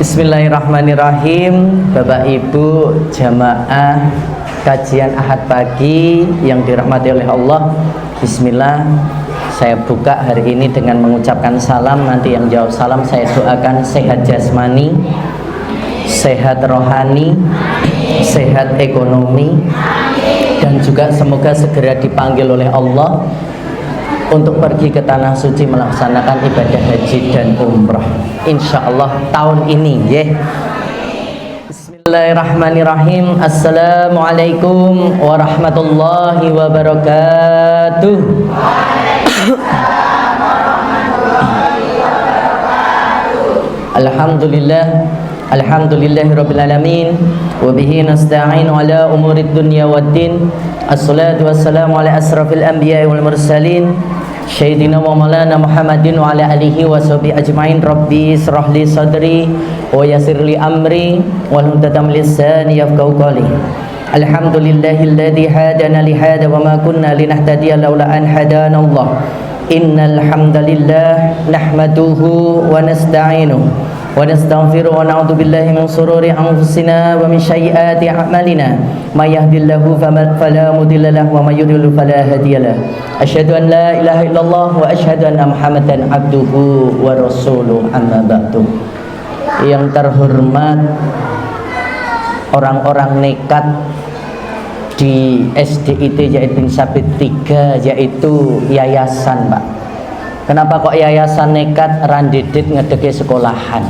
Bismillahirrahmanirrahim. Bapak Ibu jamaah kajian Ahad pagi yang dirahmati oleh Allah. Bismillah. Saya buka hari ini dengan mengucapkan salam. Nanti yang jawab salam saya doakan sehat jasmani, sehat rohani, sehat ekonomi, dan juga semoga segera dipanggil oleh Allah untuk pergi ke tanah suci melaksanakan ibadah haji dan umrah insya Allah tahun ini ya. Bismillahirrahmanirrahim. Assalamualaikum warahmatullahi wabarakatuh. Alhamdulillah, alhamdulillahirabbil alamin, wa bihi nasta'in ala umurid dunya waddin. Assalatu wassalamu ala asrafil anbiya'i wal mursalin Sayyidina wa maulana Muhammadin wa ala alihi wa sahbihi ajma'in. Rabbi israh li sadri wa yassir li amri wal huddatam lisani yafqahu qawli. Alhamdulillahilladzi hadana li hada wa ma kunna linahtadiya laula an hadana Allah. Innal hamdalillah nahmaduhu wa nasta'inuhu wa nastaghfiruhu wa na'udzu billahi min shururi anfusina wa min sayyiati a'malina. May yahdihillahu fala mudilla lahu wa may yudlil fala hadiyalah. Asyhadu an la ilaha illallah wa asyhadu anna Muhammadan abduhu wa rasuluh, amma ba'du. Yang terhormat, orang-orang nekat di SDIT Zaid bin Sabit 3, yaitu yayasan, Pak. Kenapa kok yayasan nekat randidit ngedeke sekolahan?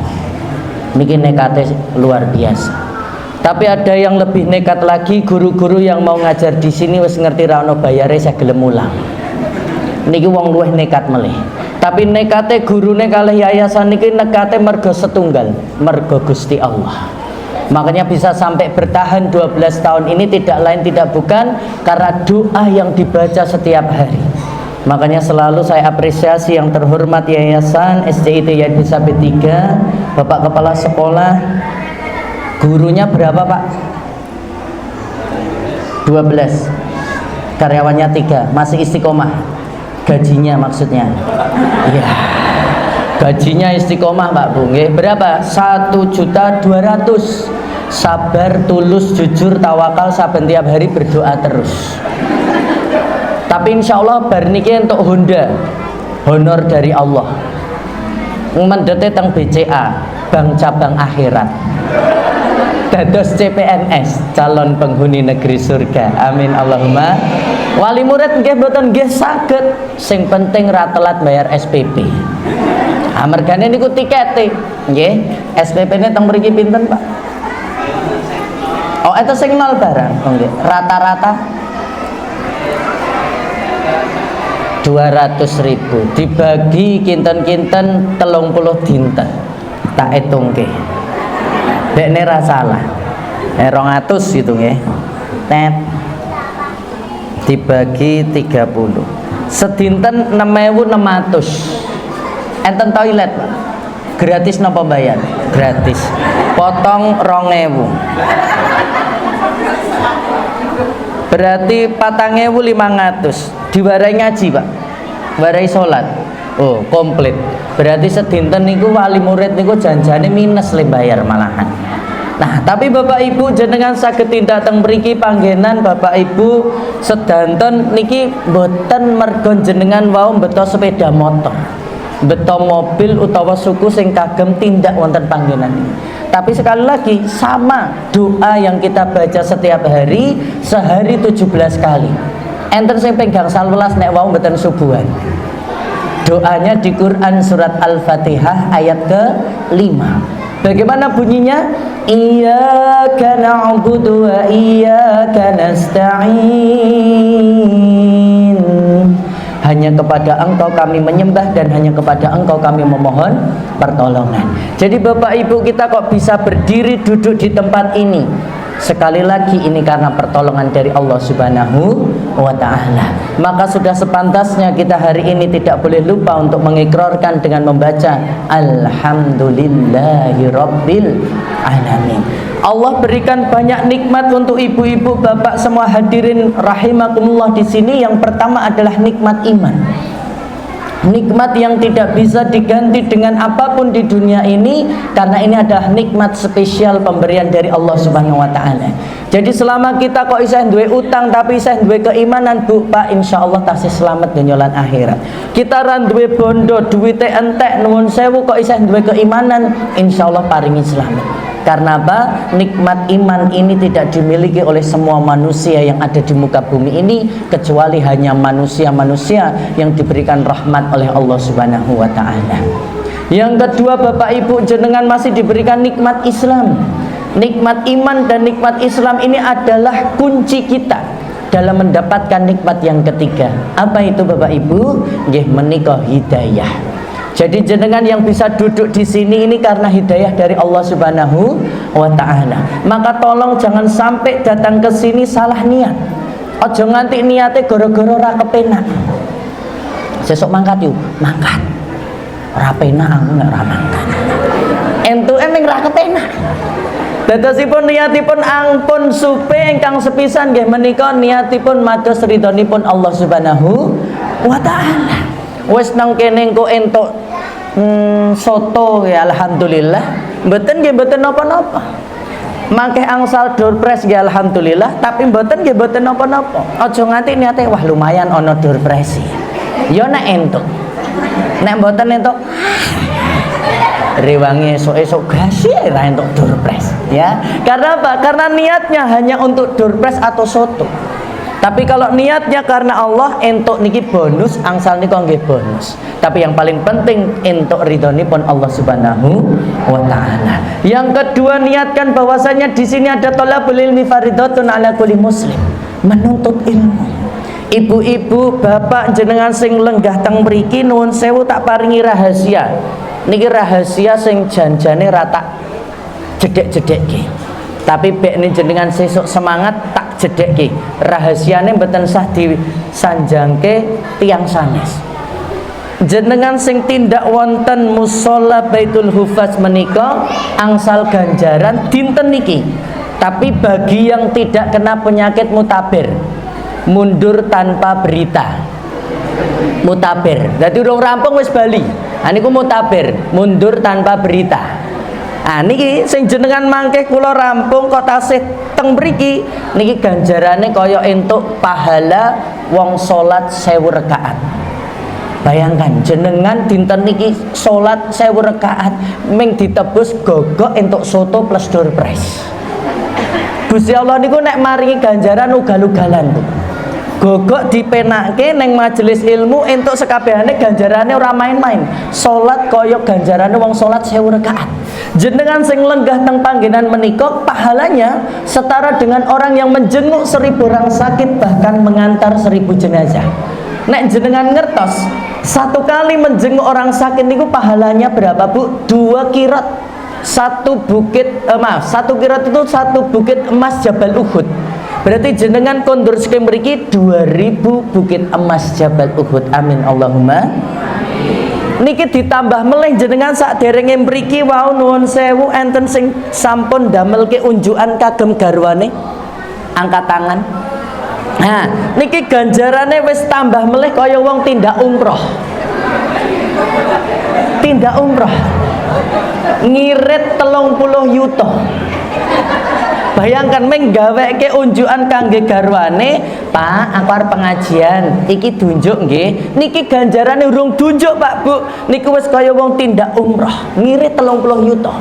Niki nekatnya luar biasa. Tapi ada yang lebih nekat lagi, guru-guru yang mau ngajar di sini wis ngerti ra ono bayare saya gelem mulang. Niki wong luwih nekat melih. Tapi nekate gurune kalih yayasan niki nekate mergo setunggal, mergo Gusti Allah. Makanya bisa sampai bertahan 12 tahun ini tidak lain tidak bukan karena doa yang dibaca setiap hari. Makanya selalu saya apresiasi yang terhormat Yayasan SDIT Zaid bin Sabit 3, Bapak Kepala Sekolah. Gurunya berapa, Pak? 12. Karyawannya 3, masih istiqomah. Gajinya maksudnya. Iya. Gajinya istiqomah, Pak Bu. Berapa? 1.200.000. Sabar, tulus, jujur, tawakal, saben tiap hari berdoa terus. Tapi insya Allah bar niki untuk Honda, honor dari Allah. Mendete teng BCA, Bank Cabang Akhirat. Dados CPNS, calon penghuni negeri surga. Amin Allahumma. Wali murid nggih mboten nggih saged, sing penting ra telat bayar SPP. Amargane niku tikete nggih, SPP-ne teng mriki pinten, Pak? Oh, itu sing nol barang. Oh, nggih. Rata-rata 200.000 dibagi kinten-kinten 30 dinten. Tak hitungke. Dekne ra salah. 200 gitu nggih. Tet dibagi 30. Sedinten 6.600. Enten toilet, Pak. Gratis napa bayar? Gratis. Potong 2.000. Berarti 4.500. Diwarai ngaji, Pak. Warai salat. Oh, komplit. Berarti sedinten niku wali murid niku janjane minus le bayar malahan. Nah, tapi Bapak Ibu jenengan saged tindak teng mriki panggenan Bapak Ibu sedanten niki mboten mergo jenengan wau beto sepeda motor, beto mobil utawa suku sing kagem tindak wonten panggenan ini. Tapi sekali lagi sama doa yang kita baca setiap hari, sehari 17 kali. Enten sing pegang 11 nek wau mboten subuhan. Doanya di Quran surat Al-Fatihah ayat ke-5. Bagaimana bunyinya? Iyyaka na'budu wa iyyaka nasta'in. Hanya kepada Engkau kami menyembah dan hanya kepada Engkau kami memohon pertolongan. Jadi Bapak Ibu kita kok bisa berdiri duduk di tempat ini? Sekali lagi ini karena pertolongan dari Allah Subhanahu wa ta'ala. Maka sudah sepantasnya kita hari ini tidak boleh lupa untuk mengikrarkan dengan membaca Alhamdulillahirabbil alamin. Allah berikan banyak nikmat untuk ibu-ibu, bapak semua hadirin rahimakumullah di sini. Yang pertama adalah nikmat iman. nikmat yang tidak bisa diganti dengan apapun di dunia ini, karena ini adalah nikmat spesial pemberian dari Allah Subhanahu wa taala. Jadi selama kita kok isih duwe utang tapi isih duwe keimanan, Bu, Pak, insyaallah tasih selamat dunya lan akhirat. Kita ra duwe bondo, duwite entek nuwun sewu kok isih duwe keimanan, insyaallah paringi selamat. Karena apa? Nikmat iman ini tidak dimiliki oleh semua manusia yang ada di muka bumi ini, kecuali hanya manusia-manusia yang diberikan rahmat oleh Allah Subhanahu wa taala. Yang kedua, Bapak Ibu, jenengan masih diberikan nikmat Islam. Nikmat iman dan nikmat Islam ini adalah kunci kita dalam mendapatkan nikmat yang ketiga. Apa itu, Bapak Ibu? Nggih menika hidayah. Jadi jenengan yang bisa duduk di sini ini karena hidayah dari Allah Subhanahu wa taala. Maka tolong jangan sampai datang ke sini salah niat. Ojo nganti niate gara-gara ora kepenak. Sesuk mangkat yuk, mangkat. Ora penak aku nek ora mangkat. Entuke ming ra kepenak. Dadosipun niatipun angpun supe ingkang sepisan nggih menika niatipun mados ridhonipun Allah Subhanahu wa taala. Wes nang kene engko entuk soto ya alhamdulillah, mboten nggih mboten napa-napa. Mangke angsal door prize nggih alhamdulillah, tapi mboten nggih mboten napa-napa. Aja nganti niate wah lumayan ana door prize. Ya nek entuk. Nek mboten entuk rewangi esuk-esuk gasi ra entuk door prize ya. Karena apa? Karena niatnya hanya untuk door prize atau soto. Tapi kalau niatnya karena Allah, entuk niki bonus, angsal nika nggih bonus. Tapi yang paling penting entuk ridhonipun Allah Subhanahu wa taala. Yang kedua, niatkan bahwasanya di sini ada thalabul ilmi fardhatun ala kulli muslim. Menuntut ilmu. Ibu-ibu, bapak jenengan sing lenggah teng mriki nuwun sewu tak paringi rahasia. Niki rahasia sing janjane rata jedek-jedekke. Tapi bek ini jenengan sesuk semangat tak jedeki. Rahasiane mboten sah disanjangke tiang sanes. Jenengan sing tindak wonten mushola Baitul Hufaz menika angsal ganjaran dinten niki. Tapi bagi yang tidak kena penyakit mutabir, mundur tanpa berita. Mutabir. Dadi urung rampung wis bali. Ha niku mutabir, mundur tanpa berita. Ah niki sing jenengan mangke kula rampung kok tasih teng mriki niki ganjarane kaya entuk pahala wong salat 1000 rakaat. Bayangkan jenengan dinten niki salat 1000 rakaat ming ditebus gogok entuk soto plus door prize. Gusti Allah niku nek maringi ganjaran ugal-ugalan, Bu. Gogok dipenake neng majelis ilmu entuk sekabehane ganjarane ora main-main. Salat kaya ganjarane wong salat 1000 rakaat. Jenengan sing lenggah teng panggenan menika pahalanya setara dengan orang yang menjenguk 1000 orang sakit, bahkan mengantar 1000 jenazah. Nek jenengan ngertos, satu kali menjenguk orang sakit niku pahalanya berapa, Bu? 2 kirat. Satu kirat itu satu bukit emas Jabal Uhud. Berarti jenengan kondur skem mriki 2000 bukit emas Jabal Uhud. Amin Allahumma. Niki ditambah meleh jenengan sakderenge mriki wau nuwun sewu enten sing sampun damelke unjukan kagem garwane. Angkat tangan. Nah, niki ganjarane wis tambah meleh kaya wong tindak umroh. Tindak umroh. Ngirit 30 yuta. Bayangkan menggaweke unjukan kangge garwane, Pak, aku arep pengajian, iki dunjuk nggih. Niki ganjarane urung dunjuk, Pak, Bu. Niku wis kaya wong tindak umroh, ngirit 30 yuta.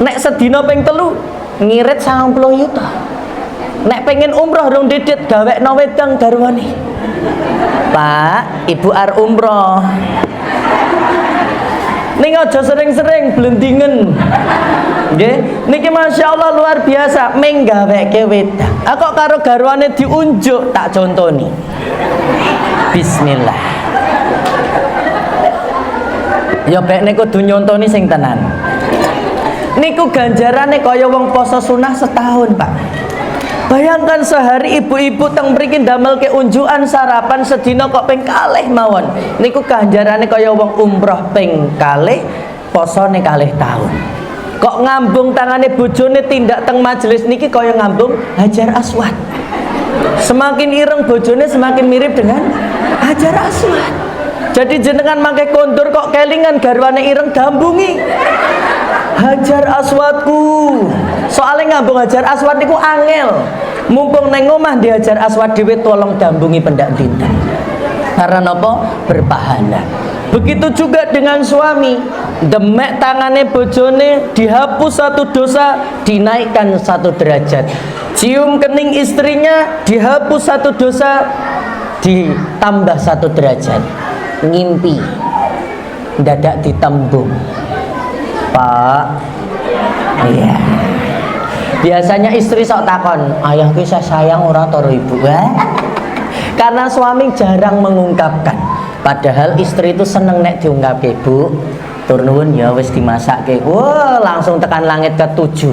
Nek sedina ping 3 ngirit 90 yuta. Nek pengen umroh urung didit gawekno wedang garwane. Pak, Ibu arep umroh. Ning aja sering-sering blendingen. Nggih, niki masyaallah luar biasa menggaweke wedang. Kok karo garwane diunjuk tak contoni. Bismillah. Ya bek niku kudu nyontoni sing tenan. Niku ganjarane kaya wong poso sunah setahun, Pak. Bayangkan sehari ibu-ibu teng mriki ndamelke unjukan sarapan sedina kok ping kalih mawon. Niku ganjarane kaya wong umroh ping kalih, posone kalih taun. Kok ngambung tangane bojone tindak teng majelis niki kaya ngambung Hajar Aswad. Semakin ireng bojone semakin mirip dengan Hajar Aswad. Jadi jenengan mangke kondur kok kelingan garwane ireng dambungi Hajar Aswadku. Soalnya ngambung Hajar Aswad niku angel. Mumpung neng omah di Hajar Aswad dhewe tolong dambungi pendak dinten. Karena nopo? Berpahala. Begitu juga dengan suami, demek tangane bojone dihapus satu dosa, dinaikkan satu derajat. Cium kening istrinya dihapus satu dosa, ditambah satu derajat. Ngimpi dadak ditembung, Pak. Iya. Biasanya istri sok takon, ayahku saya sayang ora toro ibu. Karena suami jarang mengungkapkan. Padahal istri itu seneng nek diungkapke, Bu. Tur nuwun ya wis dimasakke. Wah, langsung tekan langit ke-7.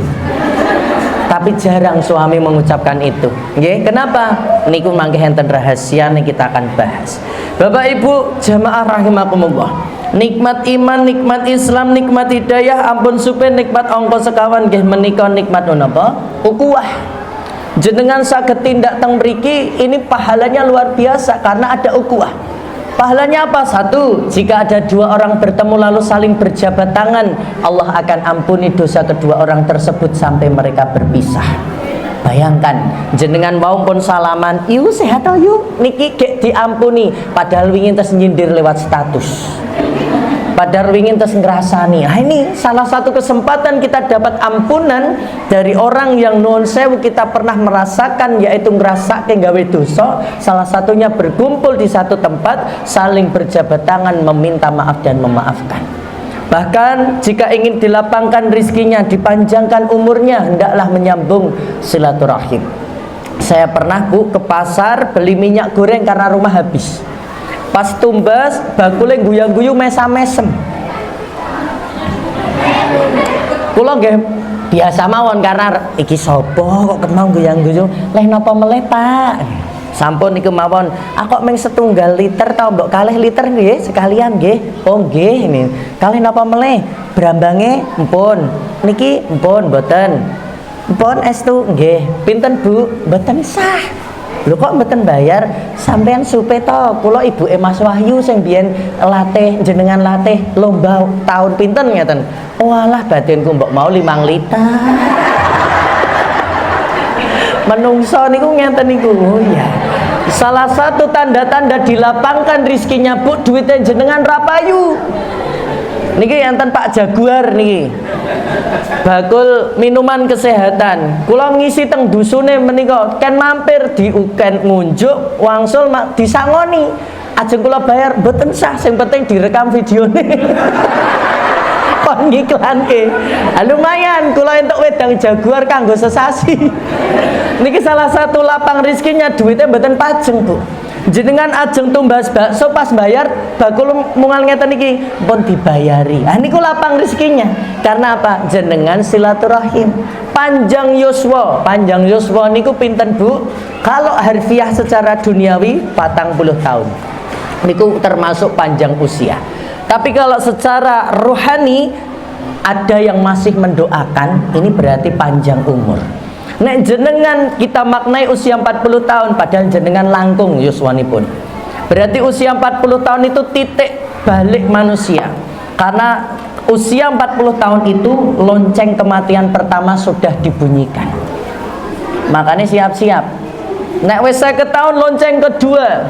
Tapi jarang suami mengucapkan itu. Nggih, kenapa? Niku mangke enten rahasia nih kita akan bahas. Bapak Ibu jamaah rahimakumullah. Nikmat iman, nikmat Islam, nikmat hidayah, ampun supe nikmat ongko sekawan nggih menika nikmat napa? Ukuwah. Jenengan saged tindak teng mriki ini pahalanya luar biasa karena ada ukuwah. Pahalanya apa? Satu, jika ada dua orang bertemu lalu saling berjabat tangan, Allah akan ampuni dosa kedua orang tersebut sampai mereka berpisah. Bayangkan, jenengan mau pun salaman, "Iu sehat to yu?" Niki gek diampuni, padahal wingin tes nyindir lewat status. Padahal wingin tes ngerasani. Nah, ini salah satu kesempatan kita dapat ampunan dari orang yang nuwun sewu kita pernah merasakan, yaitu ngerasake gawe dosa. Salah satunya berkumpul di satu tempat, saling berjabat tangan meminta maaf dan memaafkan. Bahkan jika ingin dilapangkan rizkinya, dipanjangkan umurnya, hendaklah menyambung silaturahim. Saya pernah Bu ke pasar beli minyak goreng karena rumah habis. Pas tumbas bakule guyang-guyu mesam-mesem. Kula nggih biasa mawon karena iki sapa kok kemau guyang-guyu. Leh napa meleh Pak? Sampun niku mawon. Kok meng setunggal liter ta mbok kalih liter nggih sekalian nggih. Oh nggih ini. Kalih napa meleh? Brambange empun. Niki empun mboten. Empun estu nggih. Pinten Bu? Mboten sah. Lho kok mboten bayar? Sampean supe to, kula ibuke Mas Wahyu sing biyen latih jenengan latih lomba tahun pinten ngeten. Walah batinku mbok mau 5 liter. Menungso niku ngeten niku. Oh iya. Salah satu tanda-tanda dilapangkan rizkinya Bu, duitnya jenengan rapayu. Niki enten Pak Jaguar niki. Bakul minuman kesehatan. Kula ngisi teng dusune menika ken mampir di uken ngunjuk wangsul disangoni. Ajeng kula bayar mboten sah, sing penting direkam videone. Kon ngiklanke. Lumayan kula entuk wedang Jaguar kanggo sesasi. Niki salah satu lapang rizkinya duitnya mboten pajeng Bu. Jenengan ajeng tumbas bakso pas bayar bakul mungal ngeten iki pun dibayari. Ah niku lapang rezekinya. Karena apa? Jenengan silaturahim. Panjang yuswa niku pinten Bu? Kalau harfiah secara duniawi 40 tahun. Niku termasuk panjang usia. Tapi kalau secara rohani ada yang masih mendoakan, ini berarti panjang umur. Nek jenengan kita maknai usia 40 tahun padahal jenengan langkung yuswanipun. Berarti usia 40 tahun itu titik balik manusia. Karena usia 40 tahun itu lonceng kematian pertama sudah dibunyikan. Makanya siap-siap. Nek wis 50 tahun lonceng kedua.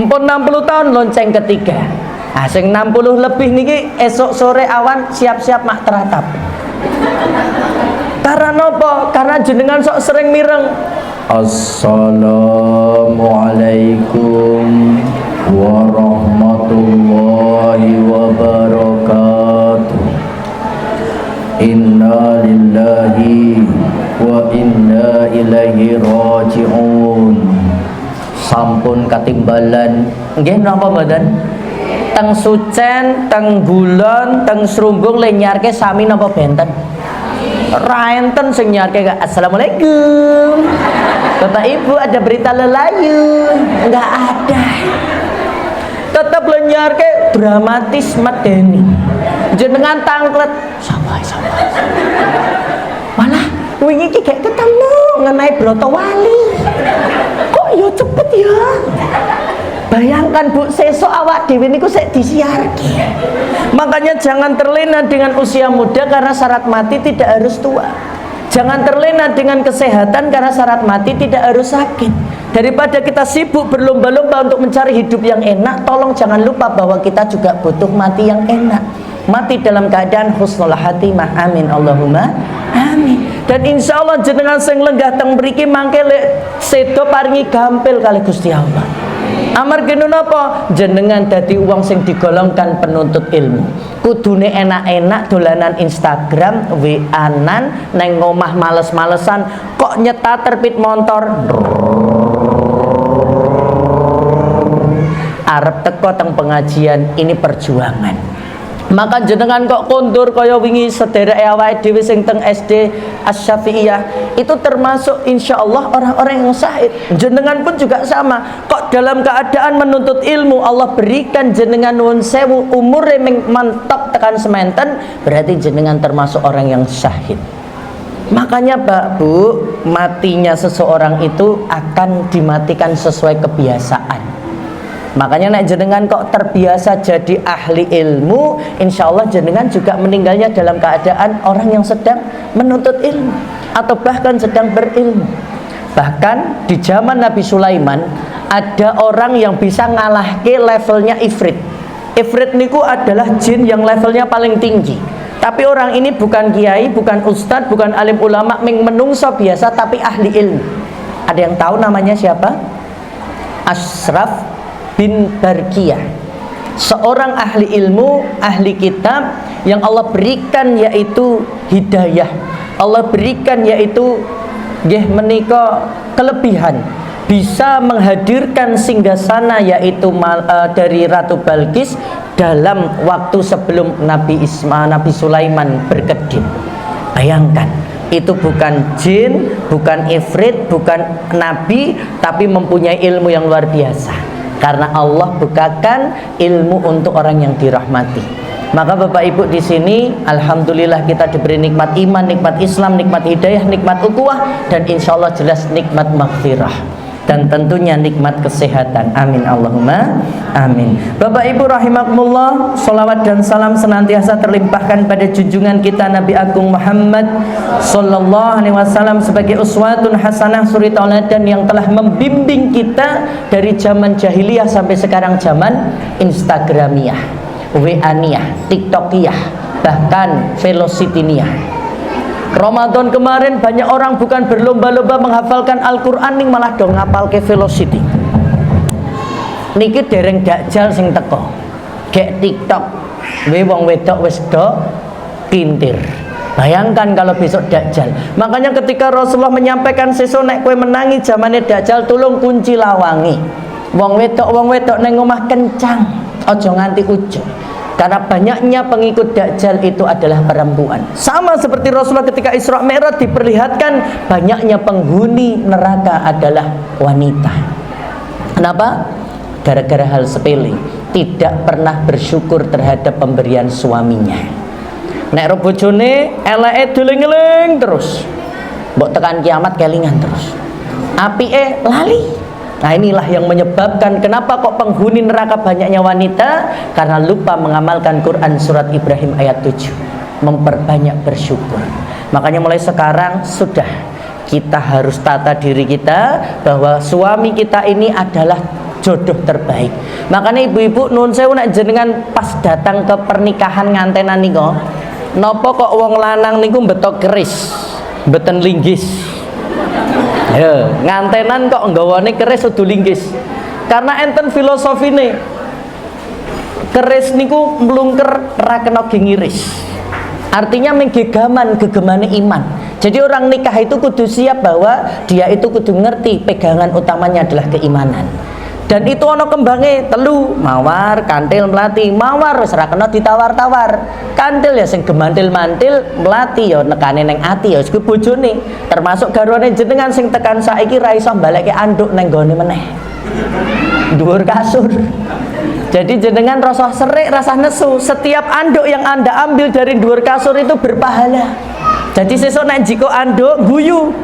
Empun 60 tahun lonceng ketiga. Ah sing 60 lebih niki esok sore awan siap-siap mak teratap. Karena nopo? Karena jenengan sok sering mireng. Assalamualaikum warahmatullahi wabarakatuh. Inna lillahi wa inna ilaihi raji'un. Sampun katimbalan. Nggih napa mboten? Teng Sucen, teng Gulon, teng Srumbung le nyarke sami napa benten? Raenten sing nyarke assalamualaikum. Bapak Ibu ada berita lelayu? Enggak ada. Tetap lenyarke dramatis medeni. Jenengan tangklet sabar. Malah wingi iki gak ketemu ngenai Broto Wali. Kok yo cepet ya? Bayangkan Bu, sesuk awak dhewe niku sik disiarke. Makanya jangan terlena dengan usia muda karena syarat mati tidak harus tua. Jangan terlena dengan kesehatan karena syarat mati tidak harus sakit. Daripada kita sibuk berlomba-lomba untuk mencari hidup yang enak, tolong jangan lupa bahwa kita juga butuh mati yang enak. Mati dalam keadaan husnul khatimah. Amin Allahumma amin. Dan insya Allah jenengan sing lenggah teng mriki mangke lek sedo paringi gampil kali Gusti Allah. Amarga napa jenengan dadi uang sing digolongkan penuntut ilmu. Kudune enak-enak dolanan Instagram, WA-an, neng omah males-malesan, kok nyeta terbit motor. Arep teko teng pengajian, ini perjuangan. Maka jenengan kok kondur kaya wingi sederek awake dhewe sing teng SD Asy-Syafi'iyah itu termasuk insyaallah orang-orang yang syahid. Jenengan pun juga sama. Kok dalam keadaan menuntut ilmu Allah berikan jenengan nuwun sewu umure mentok tekan sementen, berarti jenengan termasuk orang yang syahid. Makanya Pak Bu, matinya seseorang itu akan dimatikan sesuai kebiasaan. Makanya nek jenengan kok terbiasa jadi ahli ilmu, insya Allah jenengan juga meninggalnya dalam keadaan orang yang sedang menuntut ilmu atau bahkan sedang berilmu. Bahkan di zaman Nabi Sulaiman ada orang yang bisa ngalahke levelnya ifrit. Ifrit niku adalah jin yang levelnya paling tinggi. Tapi orang ini bukan kiai, bukan ustadz, bukan alim ulama, menungso biasa tapi ahli ilmu. Ada yang tahu namanya siapa? Ashraf bin Barkiyah, seorang ahli ilmu, ahli kitab yang Allah berikan yaitu hidayah, Allah berikan yaitu menika kelebihan, bisa menghadirkan singgasana yaitu dari Ratu Balkis dalam waktu sebelum Nabi Sulaiman berkedip. Bayangkan, itu bukan jin, bukan ifrit, bukan nabi, tapi mempunyai ilmu yang luar biasa. Karena Allah bukakan ilmu untuk orang yang dirahmati. Maka Bapak Ibu di sini, alhamdulillah kita diberi nikmat iman, nikmat Islam, nikmat hidayah, nikmat ukhuwah, dan insya Allah jelas nikmat maghfirah. Dan tentunya nikmat kesehatan. Amin Allahumma amin. Bapak Ibu rahimakumullah, salawat dan salam senantiasa terlimpahkan pada junjungan kita Nabi Agung Muhammad sallallahu alaihi wasallam sebagai uswatun hasanah, suri tauladan yang telah membimbing kita dari zaman jahiliyah sampai sekarang zaman Instagramiyah, WA-niyah, TikTokiyah, bahkan Velocity-niyah. Ramadan kemarin banyak orang bukan berlomba-lomba menghafalkan Al-Quran, ning malah dong ngapal ke Velocity. Niki dereng dakjal sing teko gek TikTok, wong wedok wis do pintir. Bayangkan kalau besok dakjal. Makanya ketika Rasulullah menyampaikan sesuk nek kowe menangi zamane dakjal, tolong kunci lawangi. Wong wedok neng omah kencang, aja nganti ujug. Karena banyaknya pengikut Dajjal itu adalah perempuan. Sama seperti Rasulullah ketika Isra Mi'raj diperlihatkan banyaknya penghuni neraka adalah wanita. Kenapa? Gara-gara hal sepele, tidak pernah bersyukur terhadap pemberian suaminya. Nek ro bojone eleke deling-eling terus. Mbok tekan kiamat kelingan terus. Apike lali. Nah inilah yang menyebabkan kenapa kok penghuni neraka banyaknya wanita, karena lupa mengamalkan Quran surat Ibrahim ayat 7, memperbanyak bersyukur. Makanya mulai sekarang sudah kita harus tata diri kita bahwa suami kita ini adalah jodoh terbaik. Makanya ibu-ibu nun sewu nek jenengan pas datang ke pernikahan ngantenan niku, napa kok wong lanang niku betok keris, beten linggis. Ya, ngantenan kok nggawane keris udu linggis. Karena enten filosofine. Keris niku mlungker ra kena ngiris. Artinya menggegaman gegemane iman. Jadi orang nikah itu kudu siap bahwa dia itu kudu ngerti pegangan utamanya adalah keimanan. Dan itu ono kembange telu, mawar, kantil, melati. Mawar wis ra kena ditawar-tawar. Kantil ya sing gemantil-mantil, melati ya nekane ning ati ya iku bojone. Termasuk garwane jenengan sing tekan saiki ra iso balekke anduk ning gone meneh. Dhuwur kasur. Jadi jenengan rasa serik, rasa nesu. Setiap anduk yang Anda ambil dari dhuwur kasur itu berpahala. Jadi sesuk nek jiko anduk guyu.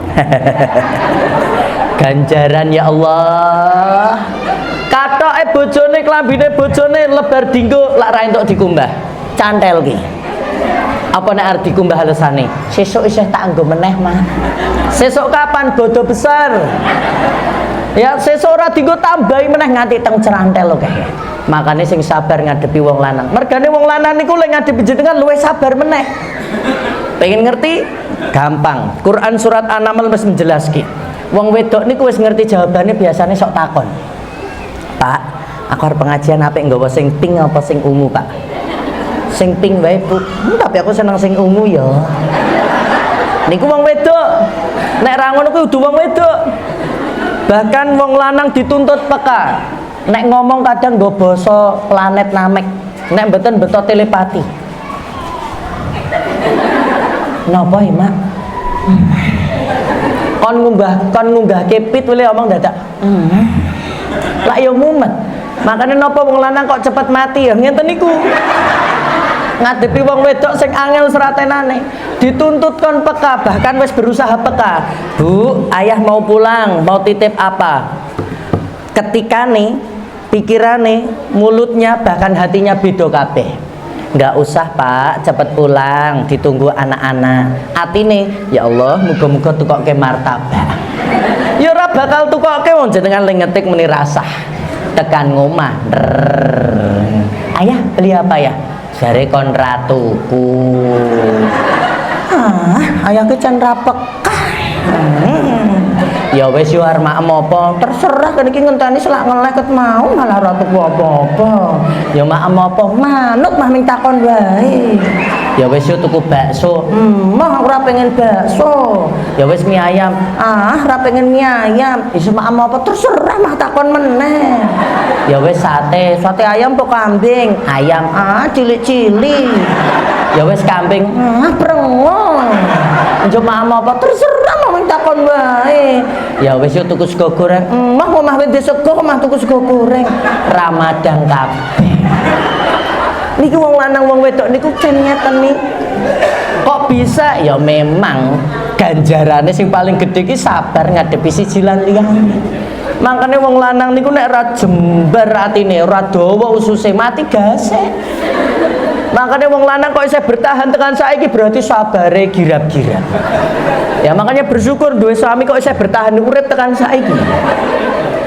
Ganjaran ya Allah. Katoke awake bojone klambine bojone lebar dinggo lak ra entuk dikumbah. Cantel ki. Apa nek arep dikumbah alusane? Sesuk isih tak nggo meneh, Mah. Sesuk kapan bodo besar? Ya sesuk ora dienggo tambahi meneh nganti teng cerantel lho kae. Makane sing sabar ngadepi wong lanang. Mergane wong lanang niku lek ngadepi jenengan luwih sabar meneh. Pengen ngerti? Gampang. Quran surat An-Naml wis menjelaski. Wong wedok niku wis ngerti jawabane biasane sok takon. Pak, aku arep pengajian apik nggawa sing pink apa sing ungu, Pak? Sing pink wae, Bu. Tapi aku seneng sing ungu ya. Niku wong wedok. Nek ra ngono kuwi kudu wong wedok. Bahkan wong lanang dituntut peka. Nek ngomong kadang nggo basa planet Namek. Nek mboten beto telepati. Napa ya, Mak? Kon ngunggah kepit wile omong dadak. Lah ya mumet. Makane napa wong lanang kok cepet mati ya ngenten niku. Ngadepi wong wedok sing angel seratenane dituntut kon peka, bahkan wis berusaha peka. Bu, ayah mau pulang, mau titip apa? Ketika nih pikirane, mulutnya bahkan hatinya beda kabeh. Nggak usah Pak, cepet pulang, ditunggu anak-anak. Atine, ya Allah, muga-muga tukokke martabak. Ya ora bakal tukokke wong jenengan le ngetik muni rasah. Tekan ngomah. Ayah, beli apa ya? Jare kon ratuku. Ayah ke can rapekah. Ya wis yo arep mak apa, terserah kan iki ngenteni selak ngeleket mau malah ratuku apa-apa. Ya mak apa, manut mah ming takon wae. Ya wis yo tuku bakso. Mah aku ora pengen bakso. Ya wis mie ayam. Ora pengen mie ayam. Iso mak apa, terserah mah takon meneh. Ya wis sate ayam apa kambing? Ayam cilik-cilik. Ya wis kambing. Prengong. Njok mak apa, terserah mah ming takon wae. Ya wis yo tuku sego goreng. Mah omah wis sego kok mah tuku sego goreng. Ramadan kabeh. Niki wong lanang wong wedok niku ngeten nih. Kok bisa? Ya memang ganjarane sing paling gede ki sabar ngadepi siji lan liyane. Makane wong lanang niku nek ora jembar atine, ora dawa ususe mati gasek. Makanya wong lanang kok isih bertahan tekan saiki berarti sabare girap-girap. Ya makanya bersyukur duwe suami kok isih bertahan urip tekan saiki.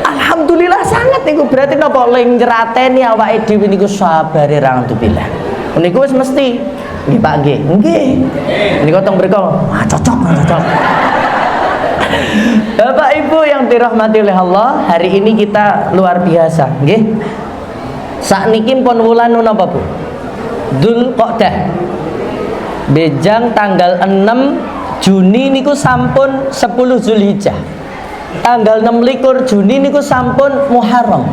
Alhamdulillah sangat niku berarti napa ling nyerateni awake dhewe niku sabare ra alhamdulillah. Niku wis mesti nggih Pak nggih. Nggih. Niku teng mriko cocok. Bapak Ibu yang dirahmati oleh Allah, hari ini kita luar biasa, nggih. Sakniki pun wulan napa Bu? Dzulqa'dah. Bejang tanggal 6 Juni niku sampun 10 Zulhijjah. Tanggal 26 Juni niku sampun Muharram.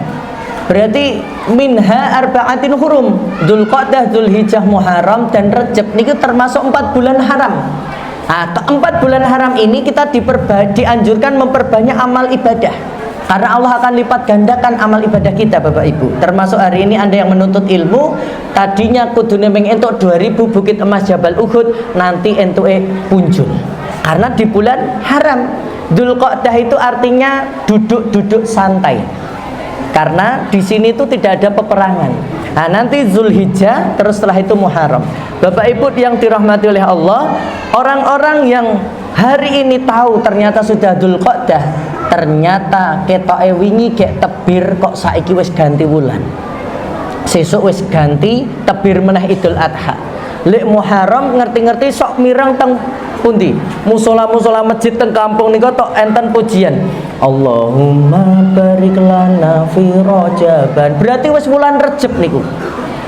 Berarti minha arba'atin hurum. Dzulqa'dah, Dzulhijjah, Muharram dan Rajab niku termasuk 4 bulan haram. Nah, 4 bulan haram ini kita dianjurkan memperbanyak amal ibadah. Karena Allah akan lipat gandakan amal ibadah kita Bapak Ibu. Termasuk hari ini Anda yang menuntut ilmu, tadinya kudune meng entuk 2000 bukit emas Jabal Uhud, nanti entuke punjul. Karena di bulan haram. Dzulqa'dah itu artinya duduk-duduk santai. Karena di sini itu tidak ada peperangan. Nah, nanti Zulhijjah, terus setelah itu Muharram. Bapak Ibu yang dirahmati oleh Allah, orang-orang yang hari ini tahu ternyata sudah Dzulqa'dah, ternyata ketoke wingi gek tebir kok saiki wis ganti wulan. Sesuk wis ganti tebir meneh Idul Adha. Lek Muharram ngerti-ngerti sok mireng teng pundi? Musola-musola masjid teng kampung niku tok enten pujian. Allahumma barik lana fi Rajaban. Berarti wis wulan Rejab niku.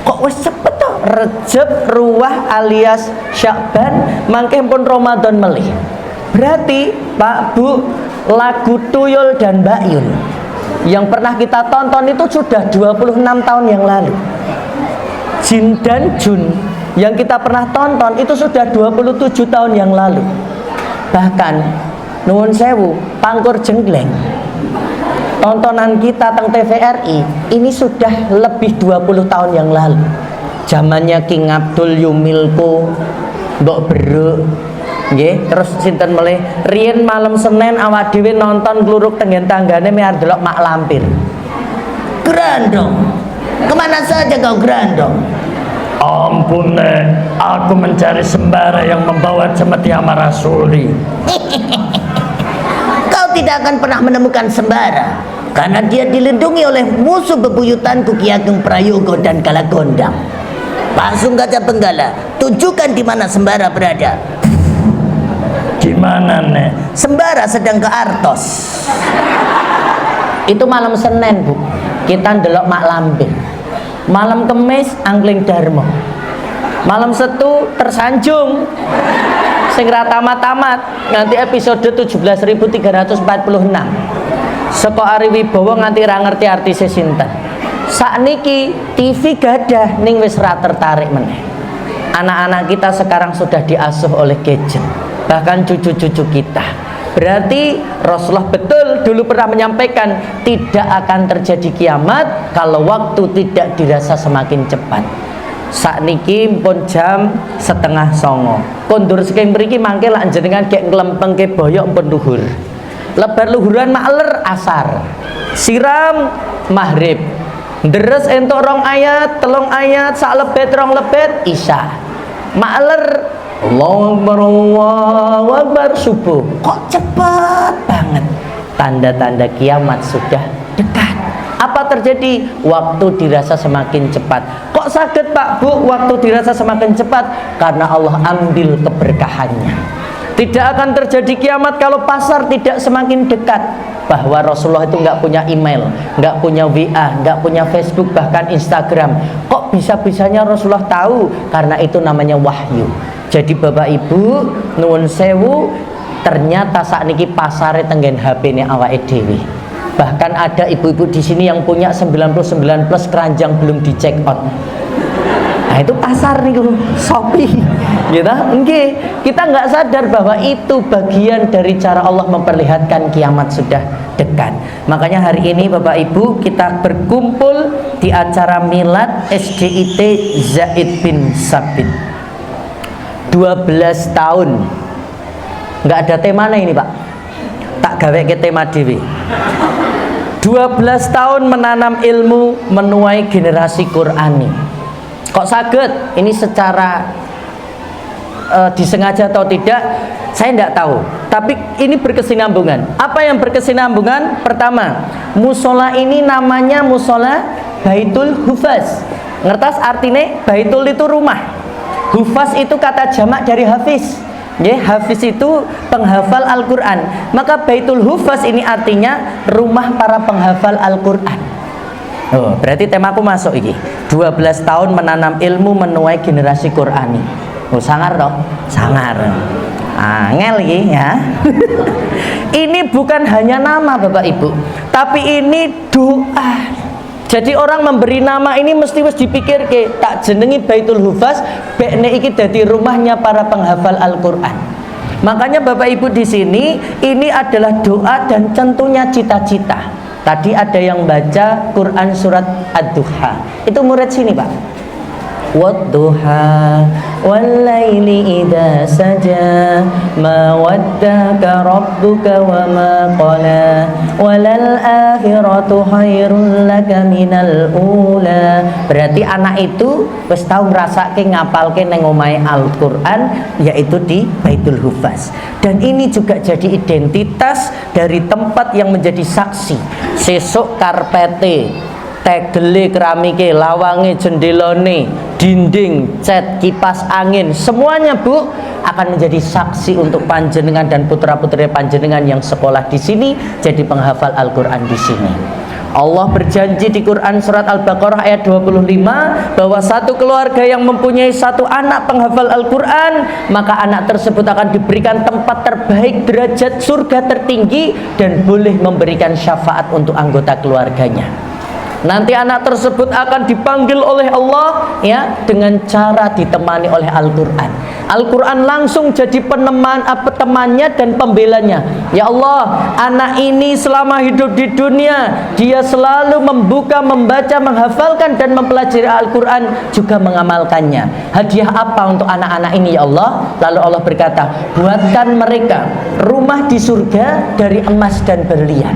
Kok wis cepet to? Rejab, Ruwah alias Sya'ban, mangke pun Ramadan melih. Berarti Pak Bu, lagu Tuyul dan Mbak Yun yang pernah kita tonton itu sudah 26 tahun yang lalu. Jin dan Jun yang kita pernah tonton itu sudah 27 tahun yang lalu. Bahkan nuwun sewu, Pangkur Jenggleng, tontonan kita teng TVRI ini sudah lebih 20 tahun yang lalu. Zamannya King Abdul Yumilko, Mbok Beruk, nggih, terus sinten melih riyen malam Senin awak dhewe nonton kluruk tengen tanggane miar delok Mak Lampir. Gerandong. Kemana saja kau gerandong? Ampun Nek, aku mencari sembara yang membawa cemeti Amar Rasuli. Kau tidak akan pernah menemukan sembara, karena dia dilindungi oleh musuh bebuyutanku Ki Ageng Prayogo dan Kalagondang. Pak Sunggata Benggala, tunjukkan di mana sembara berada. Di mana Nek? Sembara sedang ke Artos. Itu malam Senin, Bu. Kita ndelok Mak Lampir. Malam Kemis Angkling Darmo. Malam Setu tersanjung. Sing ra tamat-tamat nganti episode 17.346. Seko Ari Wibowo nganti ra ngerti artise sinten. Sakniki TV gadah ning wis ra tertarik meneh. Anak-anak kita sekarang sudah diasuh oleh gadget, bahkan cucu-cucu kita. Berarti Rasulullah betul dulu pernah menyampaikan tidak akan terjadi kiamat kalau waktu tidak dirasa semakin cepat. Sakniki pun jam 8:30. Kondur saking mriki mangke lak jenengan gek nglempengke boyok pun luhur. Lebar luhuran makler asar. Siram maghrib. Deres entuk 2 ayat, 3 ayat, sak lebet 2 lebet isya. Makler Allahu Akbar subuh. Kok cepat banget? Tanda-tanda kiamat sudah dekat. Apa terjadi? Waktu dirasa semakin cepat. Kok sakit Pak Bu waktu dirasa semakin cepat? Karena Allah ambil keberkahannya. Tidak akan terjadi kiamat kalau pasar tidak semakin dekat. Bahwa Rasulullah itu nggak punya email, nggak punya WA, nggak punya Facebook, bahkan Instagram. Kok bisa-bisanya Rasulullah tahu? Karena itu namanya wahyu. Jadi Bapak Ibu nuwun sewu, ternyata saat niki pasare tenggen HP-ne awake dhewe. Bahkan ada ibu-ibu di sini yang punya 99 plus keranjang belum di check out. Nah itu pasar nih Shopee, gitu. Nggih, kita nggak sadar bahwa itu bagian dari cara Allah memperlihatkan kiamat sudah dekat. Makanya hari ini Bapak Ibu kita berkumpul di acara milad SDIT Zaid bin Sabit. 12 tahun nggak ada temanya ini Pak, tak gawe ke tema dewi. 12 tahun menanam ilmu, menuai generasi Qurani. Kok saged? Ini secara disengaja atau tidak saya tidak tahu, tapi ini berkesinambungan. Apa yang berkesinambungan? Pertama, musola ini namanya musola Baitul Hufaz. Ngertas artinya Baitul itu rumah, Hufaz itu kata jamak dari hafiz. Ya, hafiz itu penghafal Al-Quran. Maka Baitul Hufaz ini artinya rumah para penghafal Al-Quran. Oh, berarti temaku masuk ini 12 tahun menanam ilmu, menuai generasi Qurani. Oh, sangar toh? Sangar. Angel ini ya. Ini bukan hanya nama Bapak Ibu, tapi ini doa. Jadi orang memberi nama ini mesti dipikir ke tak jenengi Baitul Hufaz, bekne iki dadi rumahnya para penghafal Al-Quran. Makanya Bapak Ibu di sini ini adalah doa dan tentunya cita-cita. Tadi ada yang baca Quran surat Ad-Duha. Itu murid sini Pak. Wad-duha wal-laili idza saja ma waddaka rabbuka wa ma qala walal akhiratu khairul laka minal ula. Berarti anak itu wis tau ngrasake ngapalke nang omahe Al-Qur'an, yaitu di Baitul Hufaz. Dan ini juga jadi identitas dari tempat yang menjadi saksi. Sesuk karpete, tegele, keramike, lawange, jendelane, dinding, cat, kipas angin, semuanya Bu akan menjadi saksi untuk panjenengan dan putra-putri panjenengan yang sekolah di sini jadi penghafal Al-Qur'an di sini. Allah berjanji di Quran surat Al-Baqarah ayat 25 bahwa satu keluarga yang mempunyai satu anak penghafal Al-Quran, maka anak tersebut akan diberikan tempat terbaik, derajat surga tertinggi, dan boleh memberikan syafaat untuk anggota keluarganya. Nanti anak tersebut akan dipanggil oleh Allah ya dengan cara ditemani oleh Al-Quran. Al-Quran langsung jadi temannya dan pembelanya. Ya Allah, anak ini selama hidup di dunia dia selalu membuka, membaca, menghafalkan dan mempelajari Al-Quran, juga mengamalkannya. Hadiah apa untuk anak-anak ini ya Allah? Lalu Allah berkata, buatkan mereka rumah di surga dari emas dan berlian.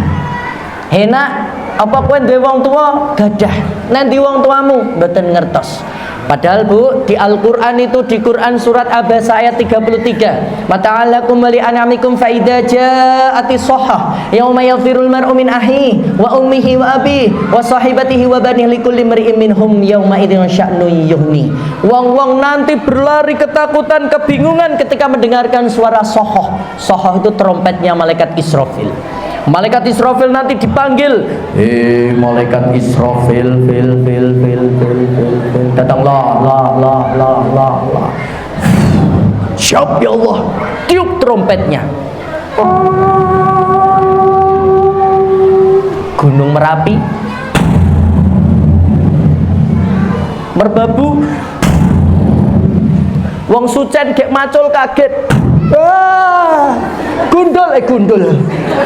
Enak Apa kowe duwe wong tuwa? Gadah. Nek ndi wong tuamu? Mboten ngertos. Padahal Bu, di Al-Quran itu, di Quran surat Abasa ayat 33, mata'alakum wali an'amikum fa'idha ja'ati sohah yawma yafirul mar'u min ahi wa ummihi wa abih wa sahibatihi wa banih likulli mri'im minhum yawma idhin sya'nu yuhni. Wong-wong nanti berlari ketakutan, kebingungan ketika mendengarkan suara sohoh. Sohoh itu trompetnya malaikat Israfil. Malaikat Israfil nanti dipanggil, malaikat Israfil, fil. Datanglah, la. Siap ya Allah, tiup trompetnya. Gunung Merapi, merbabu, wong Sucen gek macul kaget. Gundul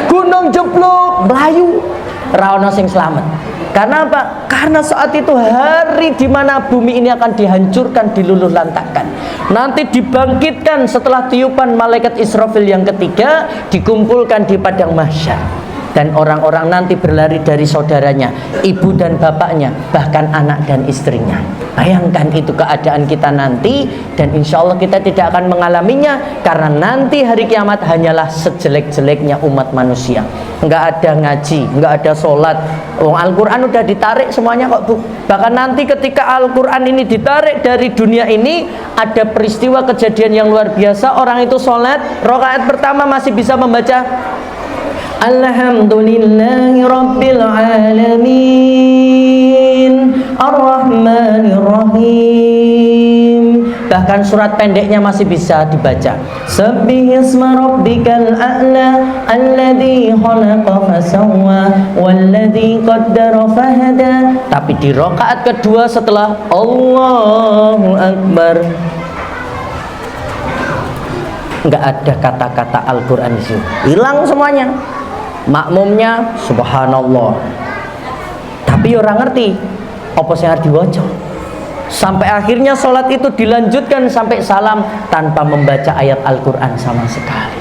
gunung jeblok melayu ra ono sing slamet. Karena apa? Karena saat itu hari di mana bumi ini akan dihancurkan, diluluh lantakkan. Nanti dibangkitkan setelah tiupan malaikat Israfil yang ketiga, dikumpulkan di padang mahsyar. Dan orang-orang nanti berlari dari saudaranya, ibu dan bapaknya, bahkan anak dan istrinya. Bayangkan itu keadaan kita nanti, dan insya Allah kita tidak akan mengalaminya, karena nanti hari kiamat hanyalah sejelek-jeleknya umat manusia. Nggak ada ngaji, nggak ada sholat. Al-Quran udah ditarik semuanya kok Bu. Bahkan nanti ketika Al-Quran ini ditarik dari dunia ini, ada peristiwa kejadian yang luar biasa. Orang itu sholat, rakaat pertama masih bisa membaca Alhamdulillahi Rabbil Alamin Ar-Rahmanir-Rahim. Bahkan surat pendeknya masih bisa dibaca. Sabbihisma rabbikal a'la alladzi khalaqa fasawwa walladzi qaddara fahada. Tapi di rakaat kedua setelah Allahu Akbar, enggak ada kata-kata Al-Quran di sini. Hilang semuanya. Makmumnya subhanallah, tapi orang ngerti apa yang harus diwaca. Sampai akhirnya sholat itu dilanjutkan sampai salam tanpa membaca ayat Al-Quran sama sekali.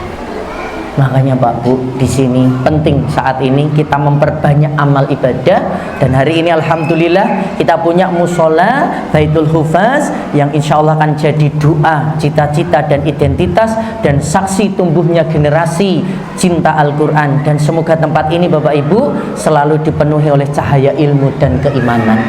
Makanya Pak Bu, di sini penting saat ini kita memperbanyak amal ibadah. Dan hari ini alhamdulillah kita punya musola Baitul Hufaz yang insya Allah akan jadi doa, cita-cita dan identitas dan saksi tumbuhnya generasi cinta Al-Quran. Dan semoga tempat ini Bapak Ibu selalu dipenuhi oleh cahaya ilmu dan keimanan.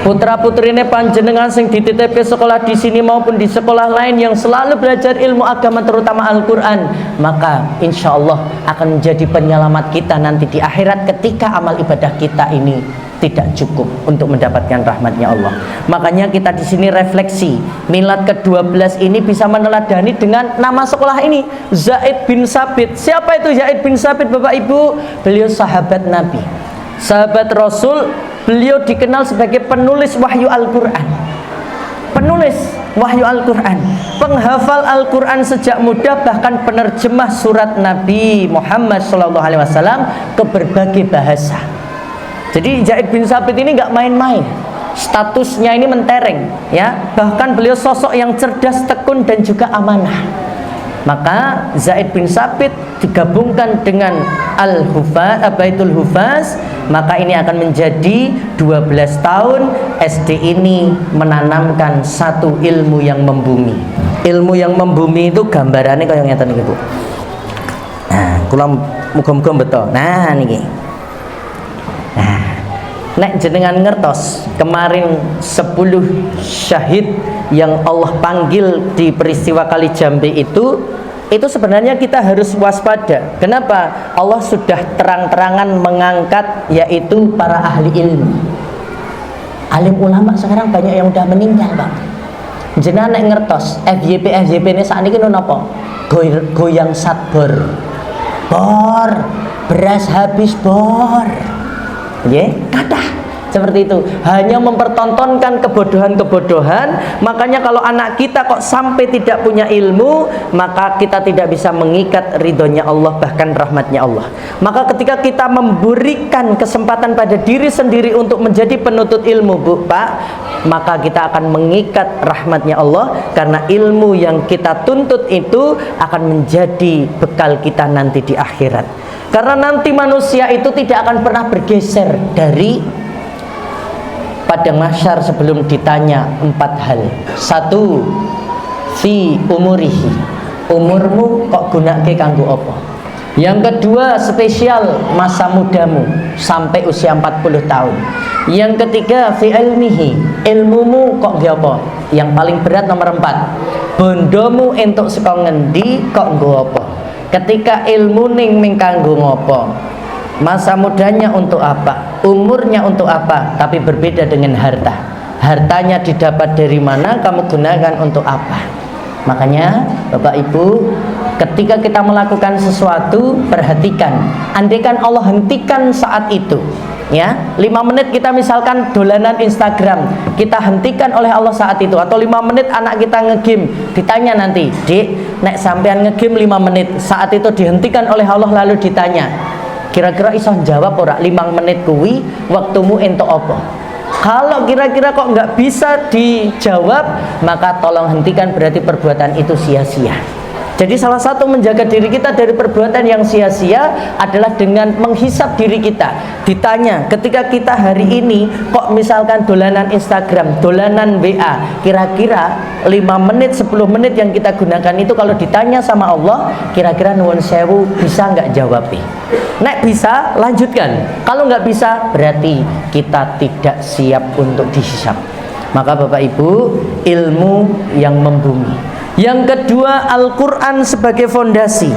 Putra-putrine panjenengan sing dititipi sekolah di sini maupun di sekolah lain yang selalu belajar ilmu agama terutama Al-Quran, maka insya Allah akan menjadi penyelamat kita nanti di akhirat ketika amal ibadah kita ini tidak cukup untuk mendapatkan rahmatnya Allah. Makanya kita di sini refleksi, milad ke-12 ini bisa meneladani dengan nama sekolah ini, Zaid bin Sabit. Siapa itu Zaid bin Sabit Bapak Ibu? Beliau sahabat Nabi, sahabat Rasul. Beliau dikenal sebagai penulis wahyu Al-Quran, penulis wahyu Al-Quran, penghafal Al-Quran sejak muda, bahkan penerjemah surat Nabi Muhammad SAW ke berbagai bahasa. Jadi Zaid bin Sabit ini nggak main-main, statusnya ini mentereng, ya. Bahkan beliau sosok yang cerdas, tekun dan juga amanah. Maka Zaid bin Sabit digabungkan dengan Baitul Hufaz, maka ini akan menjadi 12 tahun SD ini menanamkan satu ilmu yang membumi. Ilmu yang membumi itu gambarannya kayak ngeten iki Bu. Nah, kula muga-muga betul. Nah niki. Nah, nek jenengan ngertos kemarin 10 syahid yang Allah panggil di peristiwa Kali Jambe itu sebenarnya kita harus waspada. Kenapa? Allah sudah terang-terangan mengangkat yaitu para ahli ilmu. Alim ulama sekarang banyak yang udah meninggal Pak. Jenengan nek ngertos FYP ini saat ini napa? Goyang satbor. Bor, beras habis bor. Nggih, kathah seperti itu, hanya mempertontonkan kebodohan-kebodohan. Makanya kalau anak kita kok sampai tidak punya ilmu, maka kita tidak bisa mengikat ridhonya Allah, bahkan rahmatnya Allah. Maka ketika kita memberikan kesempatan pada diri sendiri untuk menjadi penuntut ilmu Bu, Pak, maka kita akan mengikat rahmatnya Allah, karena ilmu yang kita tuntut itu akan menjadi bekal kita nanti di akhirat. Karena nanti manusia itu tidak akan pernah bergeser dari padang mahsyar sebelum ditanya 4 hal. 1, fi umurihi, umurmu kok gunake kanggo apa? Yang kedua, spesial masa mudamu sampai usia 40 tahun. Yang ketiga, fi ilmihi, ilmumu kok nggo apa? Yang paling berat nomor 4, bondomu entuk saka ngendi kok nggo apa? Ketika ilmu ning kanggo ngopo, masa mudanya untuk apa, umurnya untuk apa, tapi berbeda dengan harta. Hartanya didapat dari mana, kamu gunakan untuk apa. Makanya Bapak Ibu, ketika kita melakukan sesuatu, perhatikan. Andaikan Allah hentikan saat itu, ya, 5 menit kita misalkan dolanan Instagram, kita hentikan oleh Allah saat itu. Atau 5 menit anak kita ngegame, ditanya nanti, Dek, nek sampean ngegame 5 menit, saat itu dihentikan oleh Allah lalu ditanya, kira-kira iso jawab ora 5 menit kuwi waktumu entuk apa? Kalau kira-kira kok nggak bisa dijawab, maka tolong hentikan, berarti perbuatan itu sia-sia. Jadi salah satu menjaga diri kita dari perbuatan yang sia-sia adalah dengan menghisap diri kita. Ditanya, ketika kita hari ini kok misalkan dolanan Instagram, dolanan WA, kira-kira 5 menit, 10 menit yang kita gunakan itu kalau ditanya sama Allah, kira-kira nuwun sewu bisa nggak jawabnya? Nek bisa, lanjutkan. Kalau nggak bisa, berarti kita tidak siap untuk dihisap. Maka Bapak Ibu, ilmu yang membumi. Yang kedua, Al-Quran sebagai fondasi.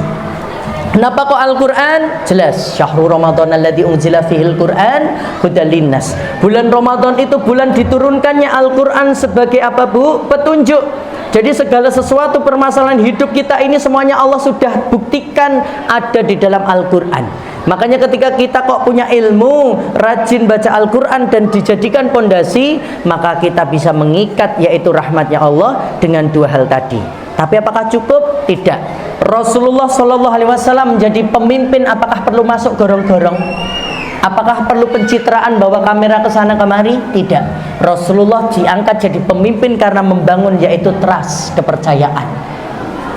Kenapa kok Al-Quran? Jelas, syahrul Ramadan alladzi unzila fihil Quran hudal linnas. Bulan Ramadan itu bulan diturunkannya Al-Quran sebagai apa, Bu? Petunjuk. Jadi segala sesuatu permasalahan hidup kita ini semuanya Allah sudah buktikan ada di dalam Al-Quran. Makanya ketika kita kok punya ilmu, rajin baca Al-Quran dan dijadikan pondasi, maka kita bisa mengikat yaitu rahmatnya Allah dengan 2 hal tadi. Tapi apakah cukup? Tidak. Rasulullah SAW menjadi pemimpin, apakah perlu masuk gorong-gorong? Apakah perlu pencitraan bawa kamera ke sana kemari? Tidak. Rasulullah diangkat jadi pemimpin karena membangun yaitu trust, kepercayaan.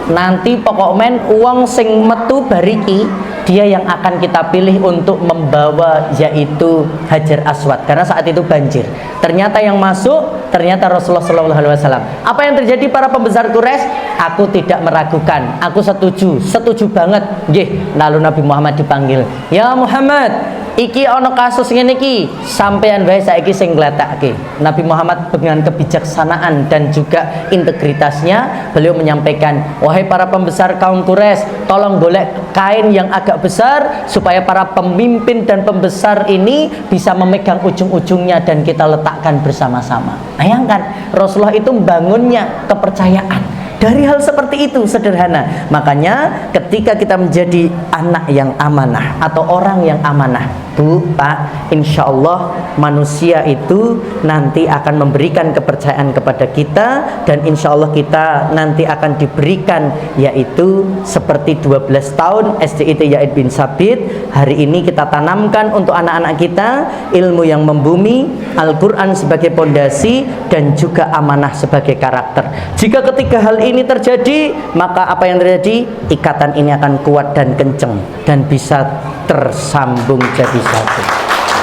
Nanti pokok men uang sing metu bariki, dia yang akan kita pilih untuk membawa yaitu Hajar Aswad, karena saat itu banjir. Ternyata yang masuk ternyata Rasulullah SAW. Apa yang terjadi para pembesar Quraisy? Aku tidak meragukan, aku setuju banget. Nggih, lalu Nabi Muhammad dipanggil, ya Muhammad, iki ono kasus ngene iki, sampean wae saiki sing ngletake. Nabi Muhammad dengan kebijaksanaan dan juga integritasnya, beliau menyampaikan, wahai para pembesar kaum Quraisy, tolong golek kain yang agak besar supaya para pemimpin dan pembesar ini bisa memegang ujung-ujungnya dan kita letakkan bersama-sama. Bayangkan, Rasulullah itu membangunnya kepercayaan. Dari hal seperti itu sederhana. Makanya ketika kita menjadi anak yang amanah atau orang yang amanah, Bu, Pak, insya Allah manusia itu nanti akan memberikan kepercayaan kepada kita, dan insya Allah kita nanti akan diberikan yaitu seperti 12 tahun SDIT Yaid bin Sabit. Hari ini kita tanamkan untuk anak-anak kita ilmu yang membumi, Al-Quran sebagai pondasi, dan juga amanah sebagai karakter. Jika ketiga hal ini terjadi, maka apa yang terjadi? Ikatan ini akan kuat dan kenceng dan bisa tersambung jadi satu.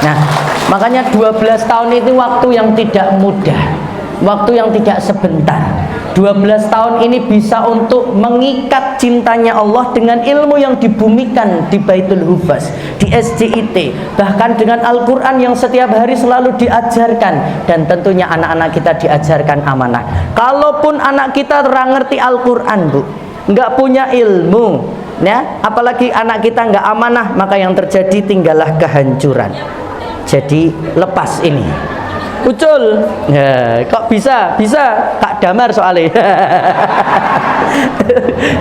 Nah, makanya 12 tahun itu waktu yang tidak mudah, waktu yang tidak sebentar. 12 tahun ini bisa untuk mengikat cintanya Allah dengan ilmu yang dibumikan di Baitul Hufaz, di SJIT, bahkan dengan Al-Quran yang setiap hari selalu diajarkan, dan tentunya anak-anak kita diajarkan amanah. Kalaupun anak kita ngerti Al-Quran, Bu, nggak punya ilmu, ya, apalagi anak kita nggak amanah, maka yang terjadi tinggallah kehancuran. Jadi lepas ini. Ucul, ya, kok bisa Kak Damar soalnya.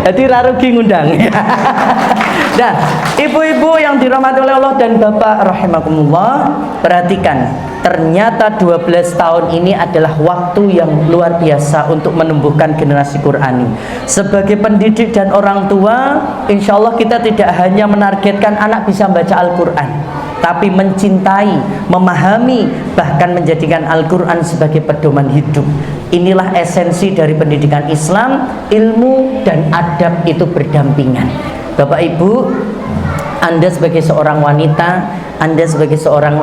Jadi rarugi ngundang. Nah, ibu-ibu yang dirahmati oleh Allah dan Bapak rahimakumullah, perhatikan, ternyata 12 tahun ini adalah waktu yang luar biasa untuk menumbuhkan generasi Qurani. Sebagai pendidik dan orang tua, insya Allah kita tidak hanya menargetkan anak bisa membaca Al-Quran, tapi mencintai, memahami, bahkan menjadikan Al-Quran sebagai pedoman hidup. Inilah esensi dari pendidikan Islam. Ilmu dan adab itu berdampingan. Bapak Ibu, Anda sebagai seorang wanita, Anda sebagai seorang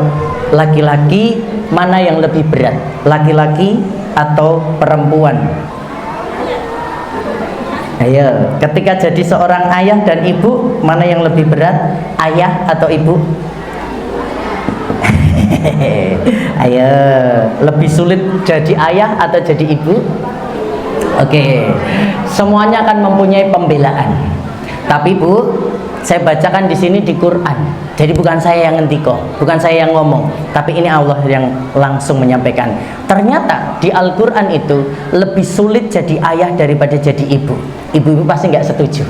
laki-laki, mana yang lebih berat? Laki-laki atau perempuan? Ayo, ketika jadi seorang ayah dan ibu, mana yang lebih berat? Ayah atau ibu? Ayo, lebih sulit jadi ayah atau jadi ibu? Oke, semuanya akan mempunyai pembelaan. Tapi Bu, saya bacakan di sini di Quran. Jadi bukan saya yang ngendiko, bukan saya yang ngomong, tapi ini Allah yang langsung menyampaikan. Ternyata di Al-Quran itu lebih sulit jadi ayah daripada jadi ibu. Ibu-ibu pasti nggak setuju.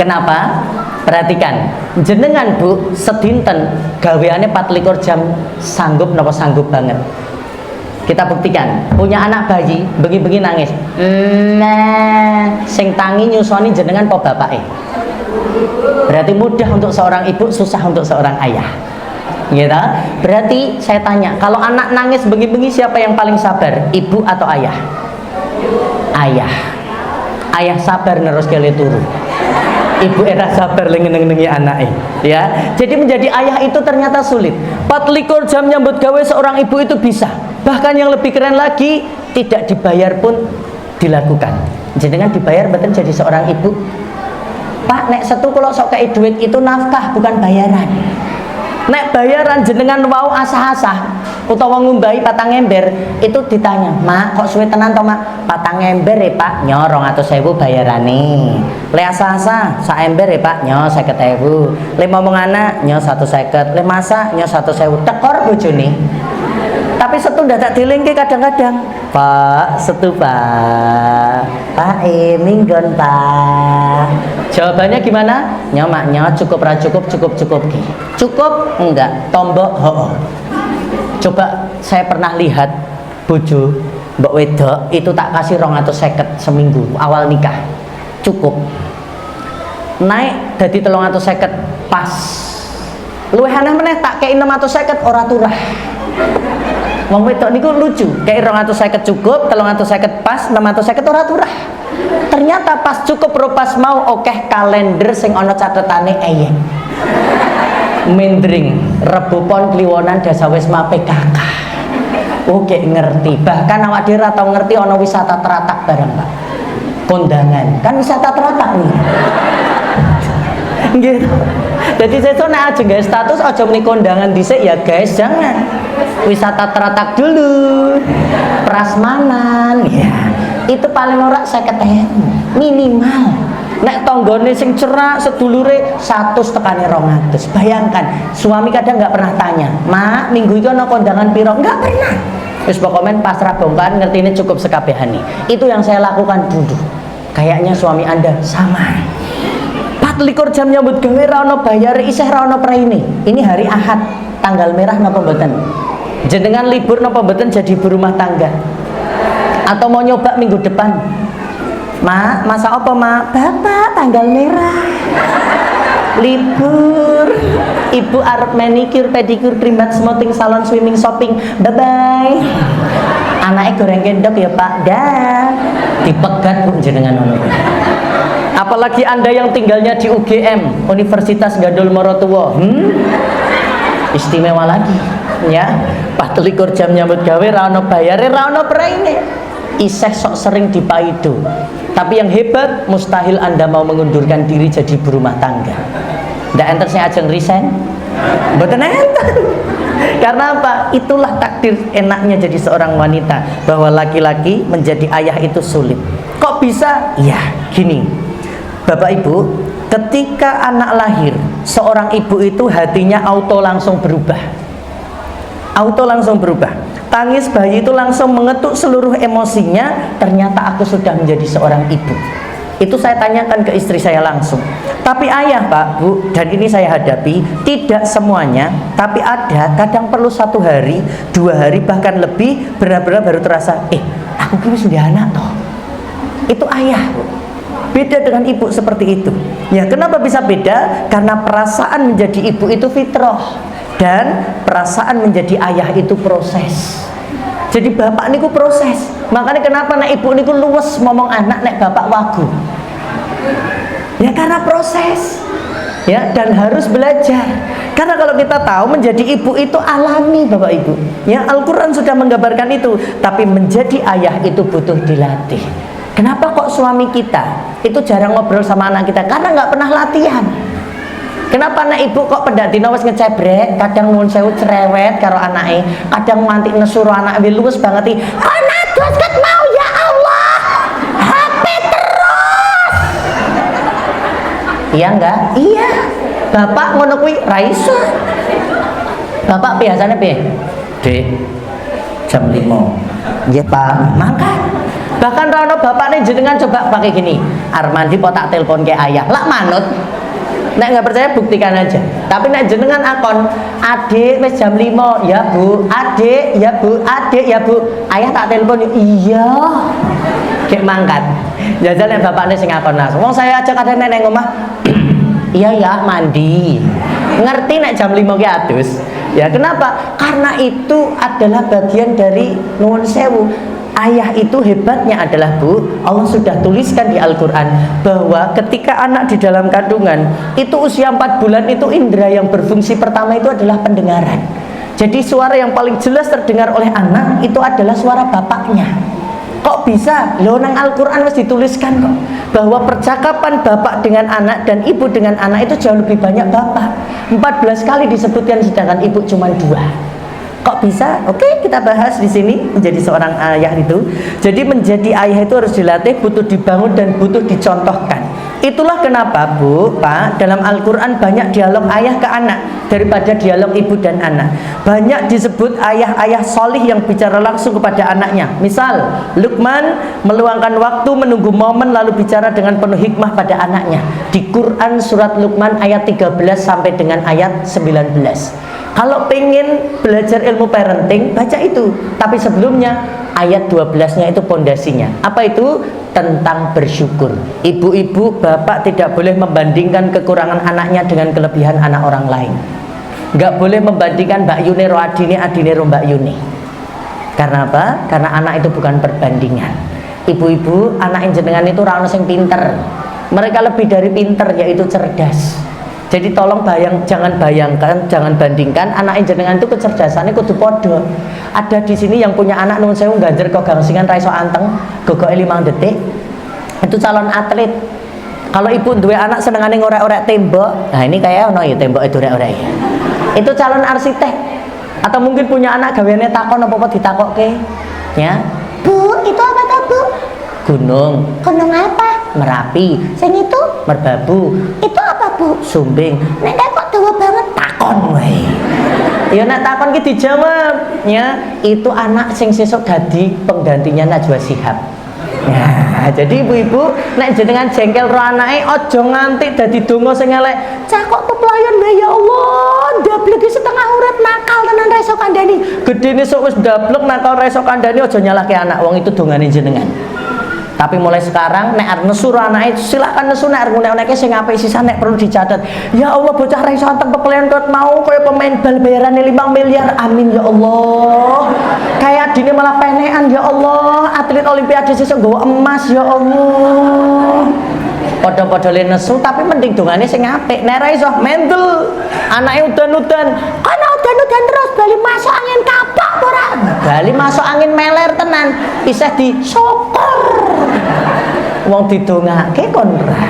Kenapa? Perhatikan, jenengan Bu, sedinten gaweane 24 jam sanggup napa sanggup banget. Kita buktikan, punya anak bayi, bengi-bengi nangis. Nah, sing tangi nyusoni jenengan po bapake. Berarti mudah untuk seorang ibu, susah untuk seorang ayah. Gitu. Berarti saya tanya, kalau anak nangis bengi-bengi siapa yang paling sabar? Ibu atau ayah? Ayah. Ayah sabar nerus kali turu. Ibu era sabar lengen-lengengi anaknya, ya. Jadi menjadi ayah itu ternyata sulit. 24 jam nyambut gawe seorang ibu itu bisa. Bahkan yang lebih keren lagi, tidak dibayar pun dilakukan. Jenengan dibayar betul jadi seorang ibu. Pak, nek setu kalau sok kei duit itu nafkah bukan bayaran. Nek bayaran jenengan wau asah-asah utawa ngumbahi patang ember itu ditanya, "Mak, kok suwe tenan to, Mak?" "Patang ember ya, Pak." "Nyo 200.000 bayarane." "Le asah-asah sak ember ya, Pak." "Nyo 50.000." "Le momong anak?" "Nyo 150." "Le masak?" "Nyo 100.000." Tekor bojone. Tapi setu ndak dilingke kadang-kadang. "Pak, setu, Pak." "Pak, minggon, Pak." Jawabannya gimana? "Nyo mak, nyo cukup ra cukup, cukup ki." "Cukup?" "Enggak." "Tombok?" "Ho." Coba saya pernah lihat bojo mbak wedok itu tak kasih 250 seminggu awal nikah. Cukup. Naik dari 350 pas. Luwih aneh meneh tak kei 650 ora turah. Wong wedok niku lucu, kei 250 cukup, 350 pas, 650 ora turah. Ternyata pas cukup ro pas mau okeh kalender sing ana catetane eyeng. Mendring Rebo Pon Kliwonan Dasa Wisma PKK. Oke, ngerti. Bahkan awak dhewe ora tau ngerti ana wisata teratak bareng, Pak. Kondangan. Kan wisata teratak nih. Nggih. Jadi sesuk nek ajeng gawe status aja muni kondangan dhisik ya, guys, jangan. Wisata teratak dulu. Prasmanan ya. Itu paling ora 50.000 minimal. Nek tonggone sing cerak sedulure 100 tekane 200. Bayangkan, suami kadang nggak pernah tanya, "Mak, minggu itu ana kondangan piro?" Nggak pernah. Terus pokoknya pasrah bongkar, ngerti ini cukup sekabehane. Itu yang saya lakukan dulu. Kayaknya suami Anda sama. 24 jam nyambut gawe ra ono bayar, isih ra ono praine. Ini hari Ahad, tanggal merah napa mboten? Jenengan libur napa mboten jadi ibu rumah tangga? Atau mau nyoba minggu depan? "Mak, masa apa, Mak?" "Bapak, tanggal merah libur. Ibu arep manicure, pedicure, trimbat, smoothing, salon, swimming, shopping. Bye-bye. Anaknya goreng kendok ya, Pak." Dah. Dipegat Bu jenengan ngono. Apalagi Anda yang tinggalnya di UGM, Universitas Gandul Morotuwo. Istimewa lagi, ya. 24 jam nyambut gawe ra ono bayare, ra ono praine. Iseh sok sering dipaido. Tapi yang hebat, mustahil Anda mau mengundurkan diri jadi ibu rumah tangga. Ndak enten sing ajeng resign. Mboten enten. Karena apa? Itulah takdir enaknya jadi seorang wanita, bahwa laki-laki menjadi ayah itu sulit. Kok bisa? Ya, gini. Bapak Ibu, ketika anak lahir, seorang ibu itu hatinya auto langsung berubah. Auto langsung berubah. Tangis bayi itu langsung mengetuk seluruh emosinya. Ternyata aku sudah menjadi seorang ibu. Itu saya tanyakan ke istri saya langsung. Tapi ayah, Pak, Bu, dan ini saya hadapi, tidak semuanya, tapi ada, kadang perlu 1 hari, 2 hari, bahkan lebih, benar-benar baru terasa, aku kira sudah anak toh. Itu ayah, Bu. Beda dengan ibu seperti itu. Ya, kenapa bisa beda? Karena perasaan menjadi ibu itu fitrah, dan perasaan menjadi ayah itu proses. Jadi bapak niku proses. Makanya kenapa nek ibu niku luwes ngomong anak, nek bapak wagu. Ya karena proses. ya, dan harus belajar. Karena kalau kita tahu menjadi ibu itu alami, Bapak Ibu, ya, Al-Quran sudah menggambarkan itu. Tapi menjadi ayah itu butuh dilatih. Kenapa kok suami kita itu jarang ngobrol sama anak kita? Karena nggak pernah latihan. Kenapa anak ibu kok pendadina wis ngecebrek, kadang nuwun sewu cerewet karo anake, kadang nganti nesuru anake luwes banget iki. Ana dos ket mau ya Allah. HP terus. Iya enggak? Iya. Bapak ngono kuwi ra iso. Bapak biasanya piye? Dek, jam 5. Nggih, Pak. Mangkat. Bahkan rono bapaknya jenengan coba pakai gini. Armandi po tak telepon ke ayah. Lak manut. Nek nggak percaya buktikan aja. Tapi nek jenengan akon, adik wis jam 5, ya Bu, adik, ya Bu, adik, ya Bu. Ayah tak telepon, iya. Kayak mangkat. Jajal nek bapaknya sing akon langsung. Wong saya aja kadang nenek ngomah. Iya ya, mandi. Ngerti nek jam 5 ki adus. Ya kenapa? Karena itu adalah bagian dari nuwun sewu. Ayah itu hebatnya adalah, Bu, Allah sudah tuliskan di Al-Quran bahwa ketika anak di dalam kandungan itu usia 4 bulan itu indera yang berfungsi pertama itu adalah pendengaran. Jadi suara yang paling jelas terdengar oleh anak itu adalah suara bapaknya. Kok bisa? Loh, nang Al-Quran harus dituliskan kok bahwa percakapan bapak dengan anak dan ibu dengan anak itu jauh lebih banyak bapak. 14 kali disebutkan sedangkan ibu cuma 2. Kok bisa? Oke, kita bahas di sini menjadi seorang ayah itu. Jadi menjadi ayah itu harus dilatih, butuh dibangun dan butuh dicontohkan. Itulah kenapa, Bu, Pak, dalam Al-Quran banyak dialog ayah ke anak daripada dialog ibu dan anak. Banyak disebut ayah-ayah solih yang bicara langsung kepada anaknya. Misal, Luqman meluangkan waktu menunggu momen lalu bicara dengan penuh hikmah pada anaknya. Di Quran surat Luqman ayat 13 sampai dengan ayat 19. Kalau pengen belajar ilmu parenting, baca itu. Tapi sebelumnya ayat 12-nya itu pondasinya. Apa itu? Tentang bersyukur. Ibu-ibu, bapak tidak boleh membandingkan kekurangan anaknya dengan kelebihan anak orang lain. Nggak boleh membandingkan Mbak Yuni ro adine, adine ro Mbak Yuni. Karena apa? Karena anak itu bukan perbandingan. Ibu-ibu, anak jenengan itu ra ono sing pinter. Mereka lebih dari pinter, yaitu cerdas. Jadi tolong jangan bayangkan, jangan bandingkan anak jenengan itu kecerdasannya kudu podo. Ada di sini yang punya anak nuwun sewu ganjer kok gangsingan ra iso anteng, gogoke 5 detik. Itu calon atlet. Kalau ibu duwe anak senengane ngorek-orek tembok, nah ini kayak ono ya tembok itu orek-orek. Itu calon arsitek. Atau mungkin punya anak gaweane takon apa-apa ditakokke. Ya. Bu, itu apa tuh, Bu? Gunung. Gunung apa? Merapi. Sing itu? Merbabu. Itu apa, Bu? Sumbing. Nek kok dawa banget takon wae. Ya nek takon ki dijawab, ya. Itu anak sing sesuk dadi penggantinya Najwa Shihab. Nah, jadi ibu-ibu nek jenengan jengkel ro anake aja nganti dadi donga sing elek. Cah kok keplayon wae ya Allah, ndablek setengah urip nakal tenan ra iso kandhani. Gedene sok wis ndablek nakal ra iso kandhani aja nyalahke anak, wong itu dongane jenengan. Tapi mulai sekarang nek arep nesu anake silakan nesu, nek arep ngunek-uneke sing apik sisan nek perlu dicatat. Ya Allah, bocah ra iso anteng pepelen kot mau kaya pemain bal bayarane 5 miliar. Amin ya Allah. Kayak dine malah penekan ya Allah. Atlet olimpiade sesuk nggawa emas ya Allah. Padha-padha le nesu tapi mending dongane sing apik. Nek ra iso mendel anake udan-udan. Kana udan-udan terus bali masuk angin kapak ora. Bali masuk angin meler tenan. Isih disokor. Wong didongake kon ra.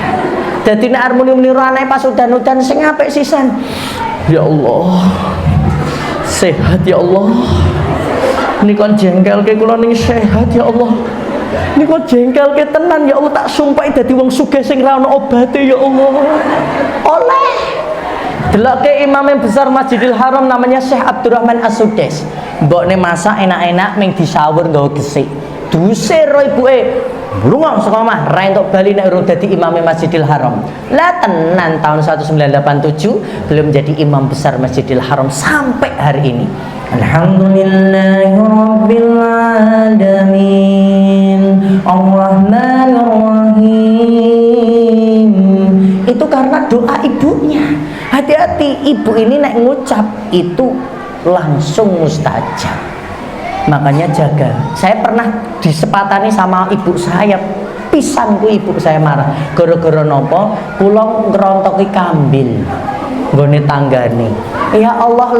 Dadi nek arep muni-muni anake pas udan-udan sing apik sisan. Ya Allah. Sehat ya Allah. Nikon jengkelke kula ning sehat ya Allah. Niku jengkelke tenan ya Allah, tak sumpahi dadi wong sugih sing ra ono obate ya Allah. Oleh deloke imam yang besar Masjidil Haram namanya Syekh Abdurrahman As-Sudais. Mbokne masak enak-enak ming disawur nggawa gesik. Dusir ro ibuke. Brungang saka omah ra entuk bali nek urung dadi imam Masjidil Haram. Lah tenan tahun 1987 belum jadi imam besar Masjidil Haram sampai hari ini. Alhamdulillahirabbil alamin. Ar-Rahmanir-Rahim. Itu karena doa ibunya. Hati-hati, ibu ini nek ngucap itu langsung mustajab. Makanya jaga. Saya pernah disepatani sama ibu saya pisan ku ibu saya marah. Gara-gara nopo? Kula ngrontoki kambil nggone tanggane. Ya Allah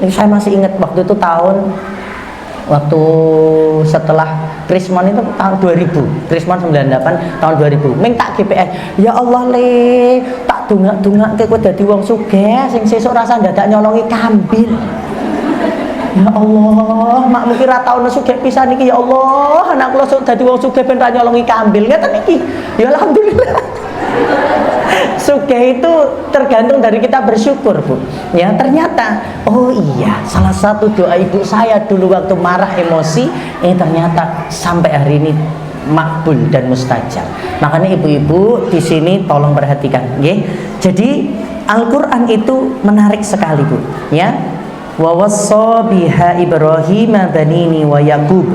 saya masih ingat waktu itu waktu setelah Krismon itu tahun 2000, Krismon 98 tahun 2000. Ming tak GPS. Ya Allah tak dungak-dungake kowe dadi wong sugih sing sesuk rasa dadak nyolongi kambil. Ya Allah, mak mungkin ra tau sugih pisan iki ya Allah, anak kula sok dadi wong sugih ben ra nyolongi kambil. Ngeten iki. Ya alhamdulillah. Sugih itu tergantung dari kita bersyukur, Bu. Ya, ternyata oh iya, salah satu doa ibu saya dulu waktu marah emosi, ternyata sampai hari ini makbul dan mustajab. Makanya ibu-ibu di sini tolong perhatikan, nggih. Jadi Al-Qur'an itu menarik sekali, Bu. Ya. Wa wassa biha Ibrahim banini wa Yaqub.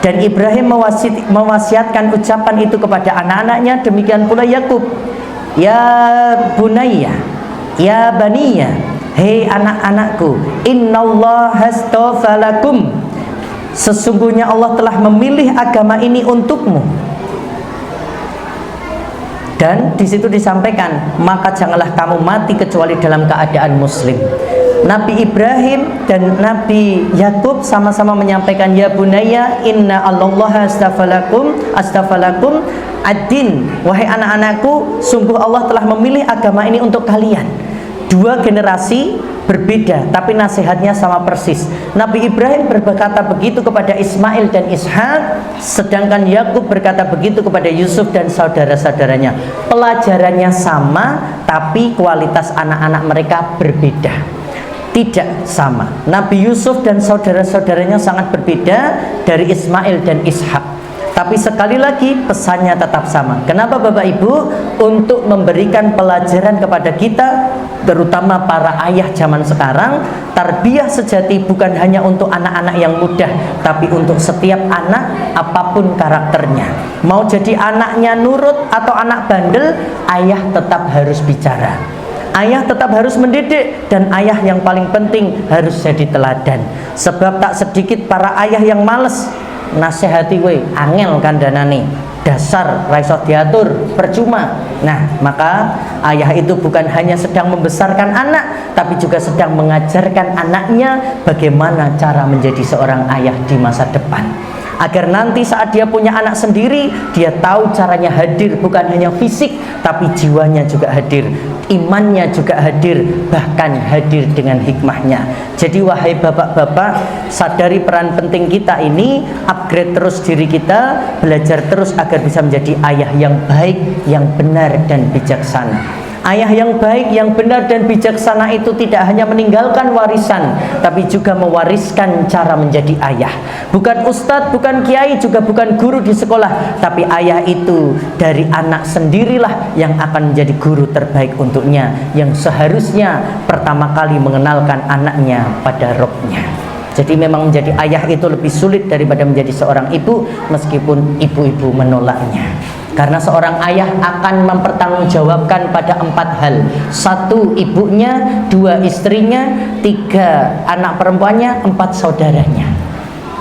Dan Ibrahim mewasiatkan ucapan itu kepada anak-anaknya, demikian pula Yakub. Ya bunayya, ya baniya, hei anak-anakku, innallaha astafalakum, sesungguhnya Allah telah memilih agama ini untukmu. Dan di situ disampaikan, maka janganlah kamu mati kecuali dalam keadaan muslim. Nabi Ibrahim dan Nabi Yakub sama-sama menyampaikan, ya bunayya inna allaha astafalakum ad-din, wahai anak-anakku, sungguh Allah telah memilih agama ini untuk kalian. Dua generasi berbeda tapi nasihatnya sama persis. Nabi Ibrahim berkata begitu kepada Ismail dan Ishak, sedangkan Yakub berkata begitu kepada Yusuf dan saudara-saudaranya. Pelajarannya sama tapi kualitas anak-anak mereka berbeda, tidak sama. Nabi Yusuf dan saudara-saudaranya sangat berbeda dari Ismail dan Ishak. Tapi sekali lagi pesannya tetap sama. Kenapa Bapak Ibu? Untuk memberikan pelajaran kepada kita, terutama para ayah zaman sekarang, tarbiyah sejati bukan hanya untuk anak-anak yang mudah, tapi untuk setiap anak apapun karakternya. Mau jadi anaknya nurut atau anak bandel, ayah tetap harus bicara. Ayah tetap harus mendidik, dan ayah yang paling penting harus jadi teladan. Sebab tak sedikit para ayah yang males nasihati we, angel kandhanane, dasar ra iso diatur, percuma. Nah, maka ayah itu bukan hanya sedang membesarkan anak, tapi juga sedang mengajarkan anaknya bagaimana cara menjadi seorang ayah di masa depan, agar nanti saat dia punya anak sendiri, dia tahu caranya hadir, bukan hanya fisik tapi jiwanya juga hadir, imannya juga hadir, bahkan hadir dengan hikmahnya. Jadi wahai bapak-bapak, sadari peran penting kita ini, upgrade terus diri kita, belajar terus agar bisa menjadi ayah yang baik, yang benar dan bijaksana. Ayah yang baik, yang benar dan bijaksana itu tidak hanya meninggalkan warisan, tapi juga mewariskan cara menjadi ayah. Bukan ustadz, bukan kiai, juga bukan guru di sekolah, tapi ayah itu dari anak sendirilah yang akan menjadi guru terbaik untuknya, yang seharusnya pertama kali mengenalkan anaknya pada Robnya. Jadi memang menjadi ayah itu lebih sulit daripada menjadi seorang ibu, meskipun ibu-ibu menolaknya. Karena seorang ayah akan mempertanggungjawabkan pada 4 hal. 1 ibunya, 2 istrinya, 3 anak perempuannya, 4 saudaranya.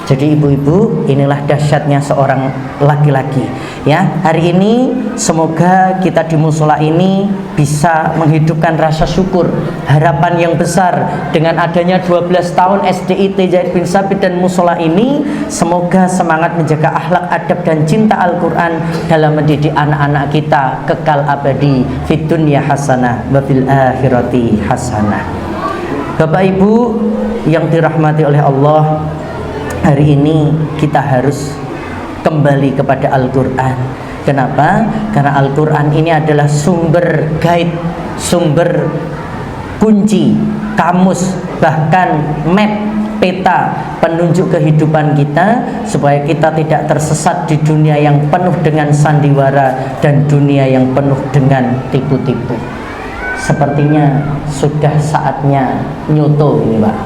Jadi ibu-ibu, inilah dahsyatnya seorang laki-laki. Ya, hari ini semoga kita di musola ini bisa menghidupkan rasa syukur, harapan yang besar dengan adanya 12 tahun SDIT Zaid bin Sabit dan musola ini. Semoga semangat menjaga akhlak, adab dan cinta Al-Quran dalam mendidik anak-anak kita kekal abadi fid dunya hasanah wa fil akhirati hasanah. Bapak Ibu yang dirahmati oleh Allah, hari ini kita harus kembali kepada Al-Quran. Kenapa? Karena Al-Quran ini adalah sumber guide, sumber kunci, kamus, bahkan map, peta, penunjuk kehidupan kita, supaya kita tidak tersesat di dunia yang penuh dengan sandiwara dan dunia yang penuh dengan tipu-tipu. Sepertinya sudah saatnya nyoto ini, Pak.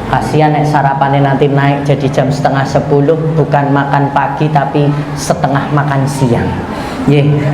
Kasihan nek sarapannya nanti naik jadi jam setengah 10, bukan makan pagi tapi setengah makan siang.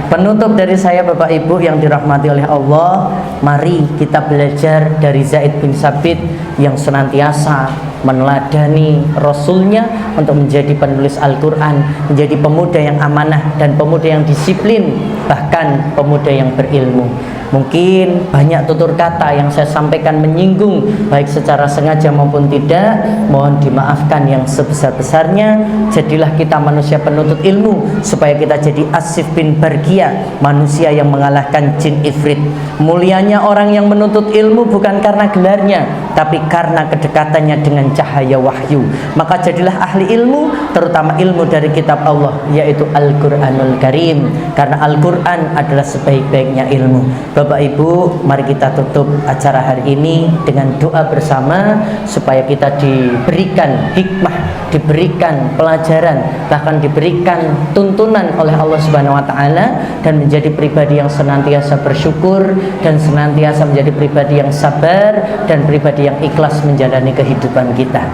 Penutup dari saya Bapak Ibu yang dirahmati oleh Allah, mari kita belajar dari Zaid bin Sabit yang senantiasa meneladani Rasulnya untuk menjadi penulis Al-Quran, menjadi pemuda yang amanah dan pemuda yang disiplin, bahkan pemuda yang berilmu. Mungkin banyak tutur kata yang saya sampaikan menyinggung, baik secara sengaja maupun tidak, mohon dimaafkan yang sebesar-besarnya. Jadilah kita manusia penuntut ilmu, supaya kita jadi Asif bin Bargia, manusia yang mengalahkan jin ifrit. Mulianya orang yang menuntut ilmu bukan karena gelarnya, tapi karena kedekatannya dengan cahaya wahyu. Maka jadilah ahli ilmu, terutama ilmu dari kitab Allah, yaitu Al-Quranul Karim, karena Al-Quran adalah sebaik-baiknya ilmu. Bapak Ibu, mari kita tutup acara hari ini dengan doa bersama, supaya kita diberikan hikmah, diberikan pelajaran, bahkan diberikan tuntunan oleh Allah Subhanahu wa taala, dan menjadi pribadi yang senantiasa bersyukur, dan senantiasa menjadi pribadi yang sabar, dan pribadi yang ikhlas menjalani kehidupan kita.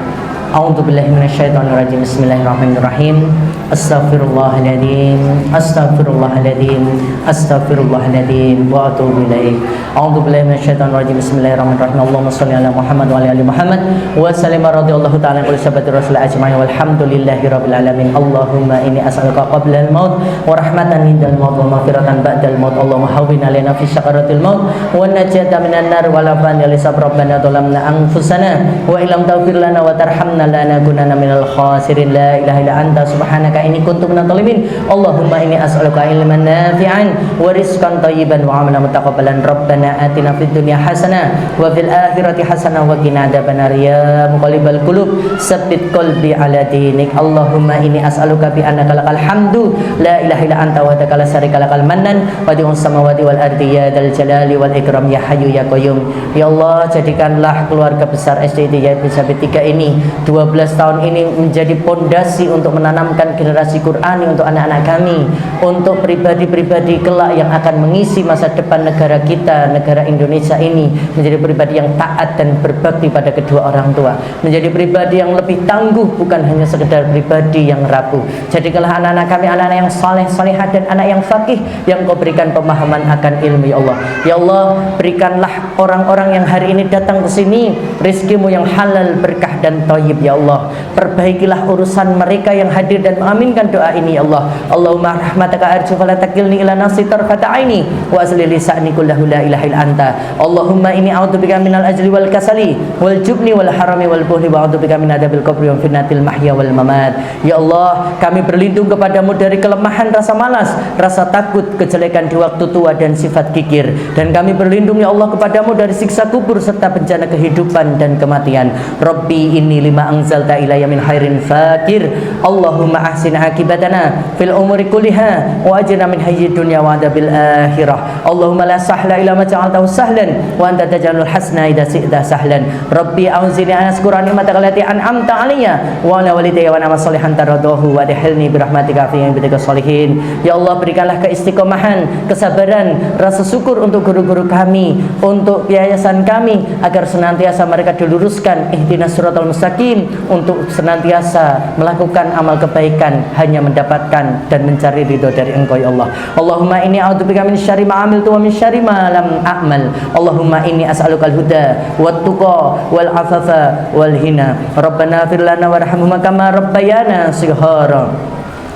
A'udzubillahi minasyaitonirrajim. Bismillahirrahmanirrahim. Astaghfirullahaladzim, astaghfirullahaladzim, astaghfirullahaladzim, wa atubu ilaih. A'udzubillahi minasyaitonirrajim. Bismillahirrahmanirrahim. Allahumma shalli ala Muhammad wa ala ali Muhammad wa sallim radhiyallahu ta'ala an sahabati rasul ajma'in walhamdulillahi rabbil alamin. Allahumma inni as'aluka qabla al-maut wa rahmatan indal maut wa maghfiratan ba'dal maut. Allahumma hawwin alaina fi sakaratil maut wa najata minan nar wa lafan ya lisab rabbana dhalamna anfusana wa illam taghfir lana wa tarhamna la nakunanna minal khasirin. La ilaha illa anta subhanaka inni kuntu minadh dhalimin. Allahumma inni as'aluka ilman nafi'an wa rizqan thayyiban wa amalan mutaqabbalan. Rabbana atina fid dunya hasanah wa fil akhirati hasanah wa qina adzabannar. Ya muqallibal qulub tsabbit qalbi ala dinik. Allahumma inni as'aluka bi annaka lakal hamdu la ilaha illa anta wahdaka la syarika lakal mannan badi'us samawati wal ardi ya dzal jalali wal ikram ya hayyu ya qayyum. Ya Allah, jadikanlah keluarga besar SDIT Zaid bin Sabit 3 ini 12 tahun ini menjadi pondasi untuk menanamkan generasi Qur'ani untuk anak-anak kami, untuk pribadi-pribadi kelak yang akan mengisi masa depan negara kita, negara Indonesia ini, menjadi pribadi yang taat dan berbakti pada kedua orang tua, menjadi pribadi yang lebih tangguh, bukan hanya sekedar pribadi yang rapuh. Jadikanlah anak-anak kami anak-anak yang saleh, salihah, dan anak yang faqih, yang Kau berikan pemahaman akan ilmu. Ya Allah, ya Allah, berikanlah orang-orang yang hari ini datang ke sini rizkimu yang halal, berkah dan thayyib. Ya Allah, perbaikilah urusan mereka yang hadir dan mengaminkan doa ini. Ya Allah, Allahumma rahmataka arju fala takilni ila nafsi tarfata aini wa asli lisani kullahu la ilaha illa anta. Allahumma inni a'udzubika minal ajli wal kasali wal jubni wal harami wal buhli wa a'udzubika min adabil qabri wa fitnatil mahya wal mamat. Ya Allah, kami berlindung kepadamu dari kelemahan rasa malas, rasa takut, kejelekan di waktu tua, dan sifat kikir. Dan kami berlindung ya Allah kepadamu dari siksa kubur serta bencana kehidupan dan kematian. Rabbi inni lima anzalta ilayya min khairin fakir. Allahumma ahsin akibatana fil umuri kulliha wa ajirna min hayyid dunya wa adabil akhirah. Allahumma la sahla illa ma ja'altahu sahlan wa anta taj'alul hasna idza syi'ta sahlan. Rabbi a'udzini an askura ni'mataka allati an'amta 'alayya wa ala walidayya wa ana salihan taradahu wa adkhilni bi rahmatika fi ibadika sholihin. Ya Allah, berikanlah keistiqomahan, kesabaran, rasa syukur untuk guru-guru kami, untuk yayasan kami, agar senantiasa mereka diluruskan ihdinas siratal mustaqim, untuk senantiasa melakukan amal kebaikan, hanya mendapatkan dan mencari ridho dari Engkau ya Allah. Allahumma inni a'udzubika min syarri ma 'amiltu wa min syarri ma lam a'mal. Allahumma inni as'alukal huda wat tuqa wal afafa wal hina. Rabbana fir lana warhamhum kama rabbayana shighara.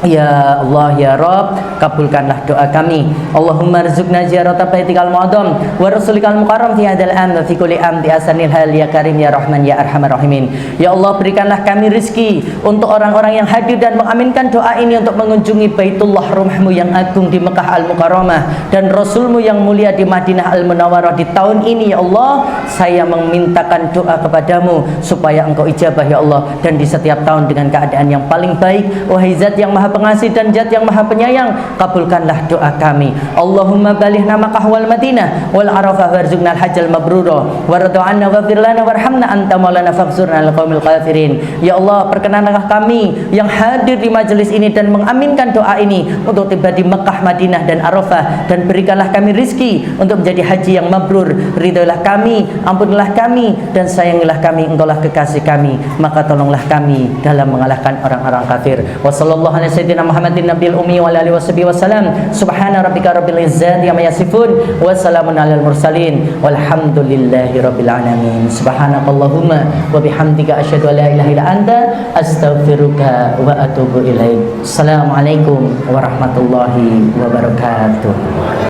Ya Allah, ya Rabb, kabulkanlah doa kami. Allahumma rizukna ziyarata baitikal mu'adzam wa rasulikal mukarram fi hadal am wa fi kulli am bi asanil hal ya karim ya rahman ya arhamar rahimin. Ya Allah, berikanlah kami rizki untuk orang-orang yang hadir dan mengaminkan doa ini untuk mengunjungi Baitullah rumahmu yang agung di Mekah Al-Mukarramah dan Rasulmu yang mulia di Madinah Al-Munawwarah di tahun ini. Ya Allah, saya memintakan doa kepadamu supaya Engkau ijabah ya Allah, dan di setiap tahun dengan keadaan yang paling baik. Wahai Zat yang Maha pengasih dan Zat yang maha penyayang, kabulkanlah doa kami. Allahumma balighna Makkah wal Madinah wal Arafah warzuqnal hajjal mabrura waradu anna waghfir lana warhamna anta maulana faghfirna lil qaumil kafirin. Ya Allah, perkenanlah kami yang hadir di majelis ini dan mengaminkan doa ini untuk tiba di Mekah, Madinah dan Arafah, dan berikanlah kami rizki untuk menjadi haji yang mabrur. Ridhoilah kami, ampunilah kami, dan sayangilah kami, engkaulah kekasih kami, maka tolonglah kami dalam mengalahkan orang-orang kafir. Wassallallahu ala sayyidina Muhammadin nabiyil ummi wa alihi washabihi wasallam. Subhana rabbika rabbil izzati amma yasifun wa salamun alal mursalin walhamdulillahi rabbil alamin. Subhanakallahumma wa bihamdika asyhadu an la ilaha illa anta astaghfiruka wa atubu ilaik. Assalamualaikum warahmatullahi wabarakatuh.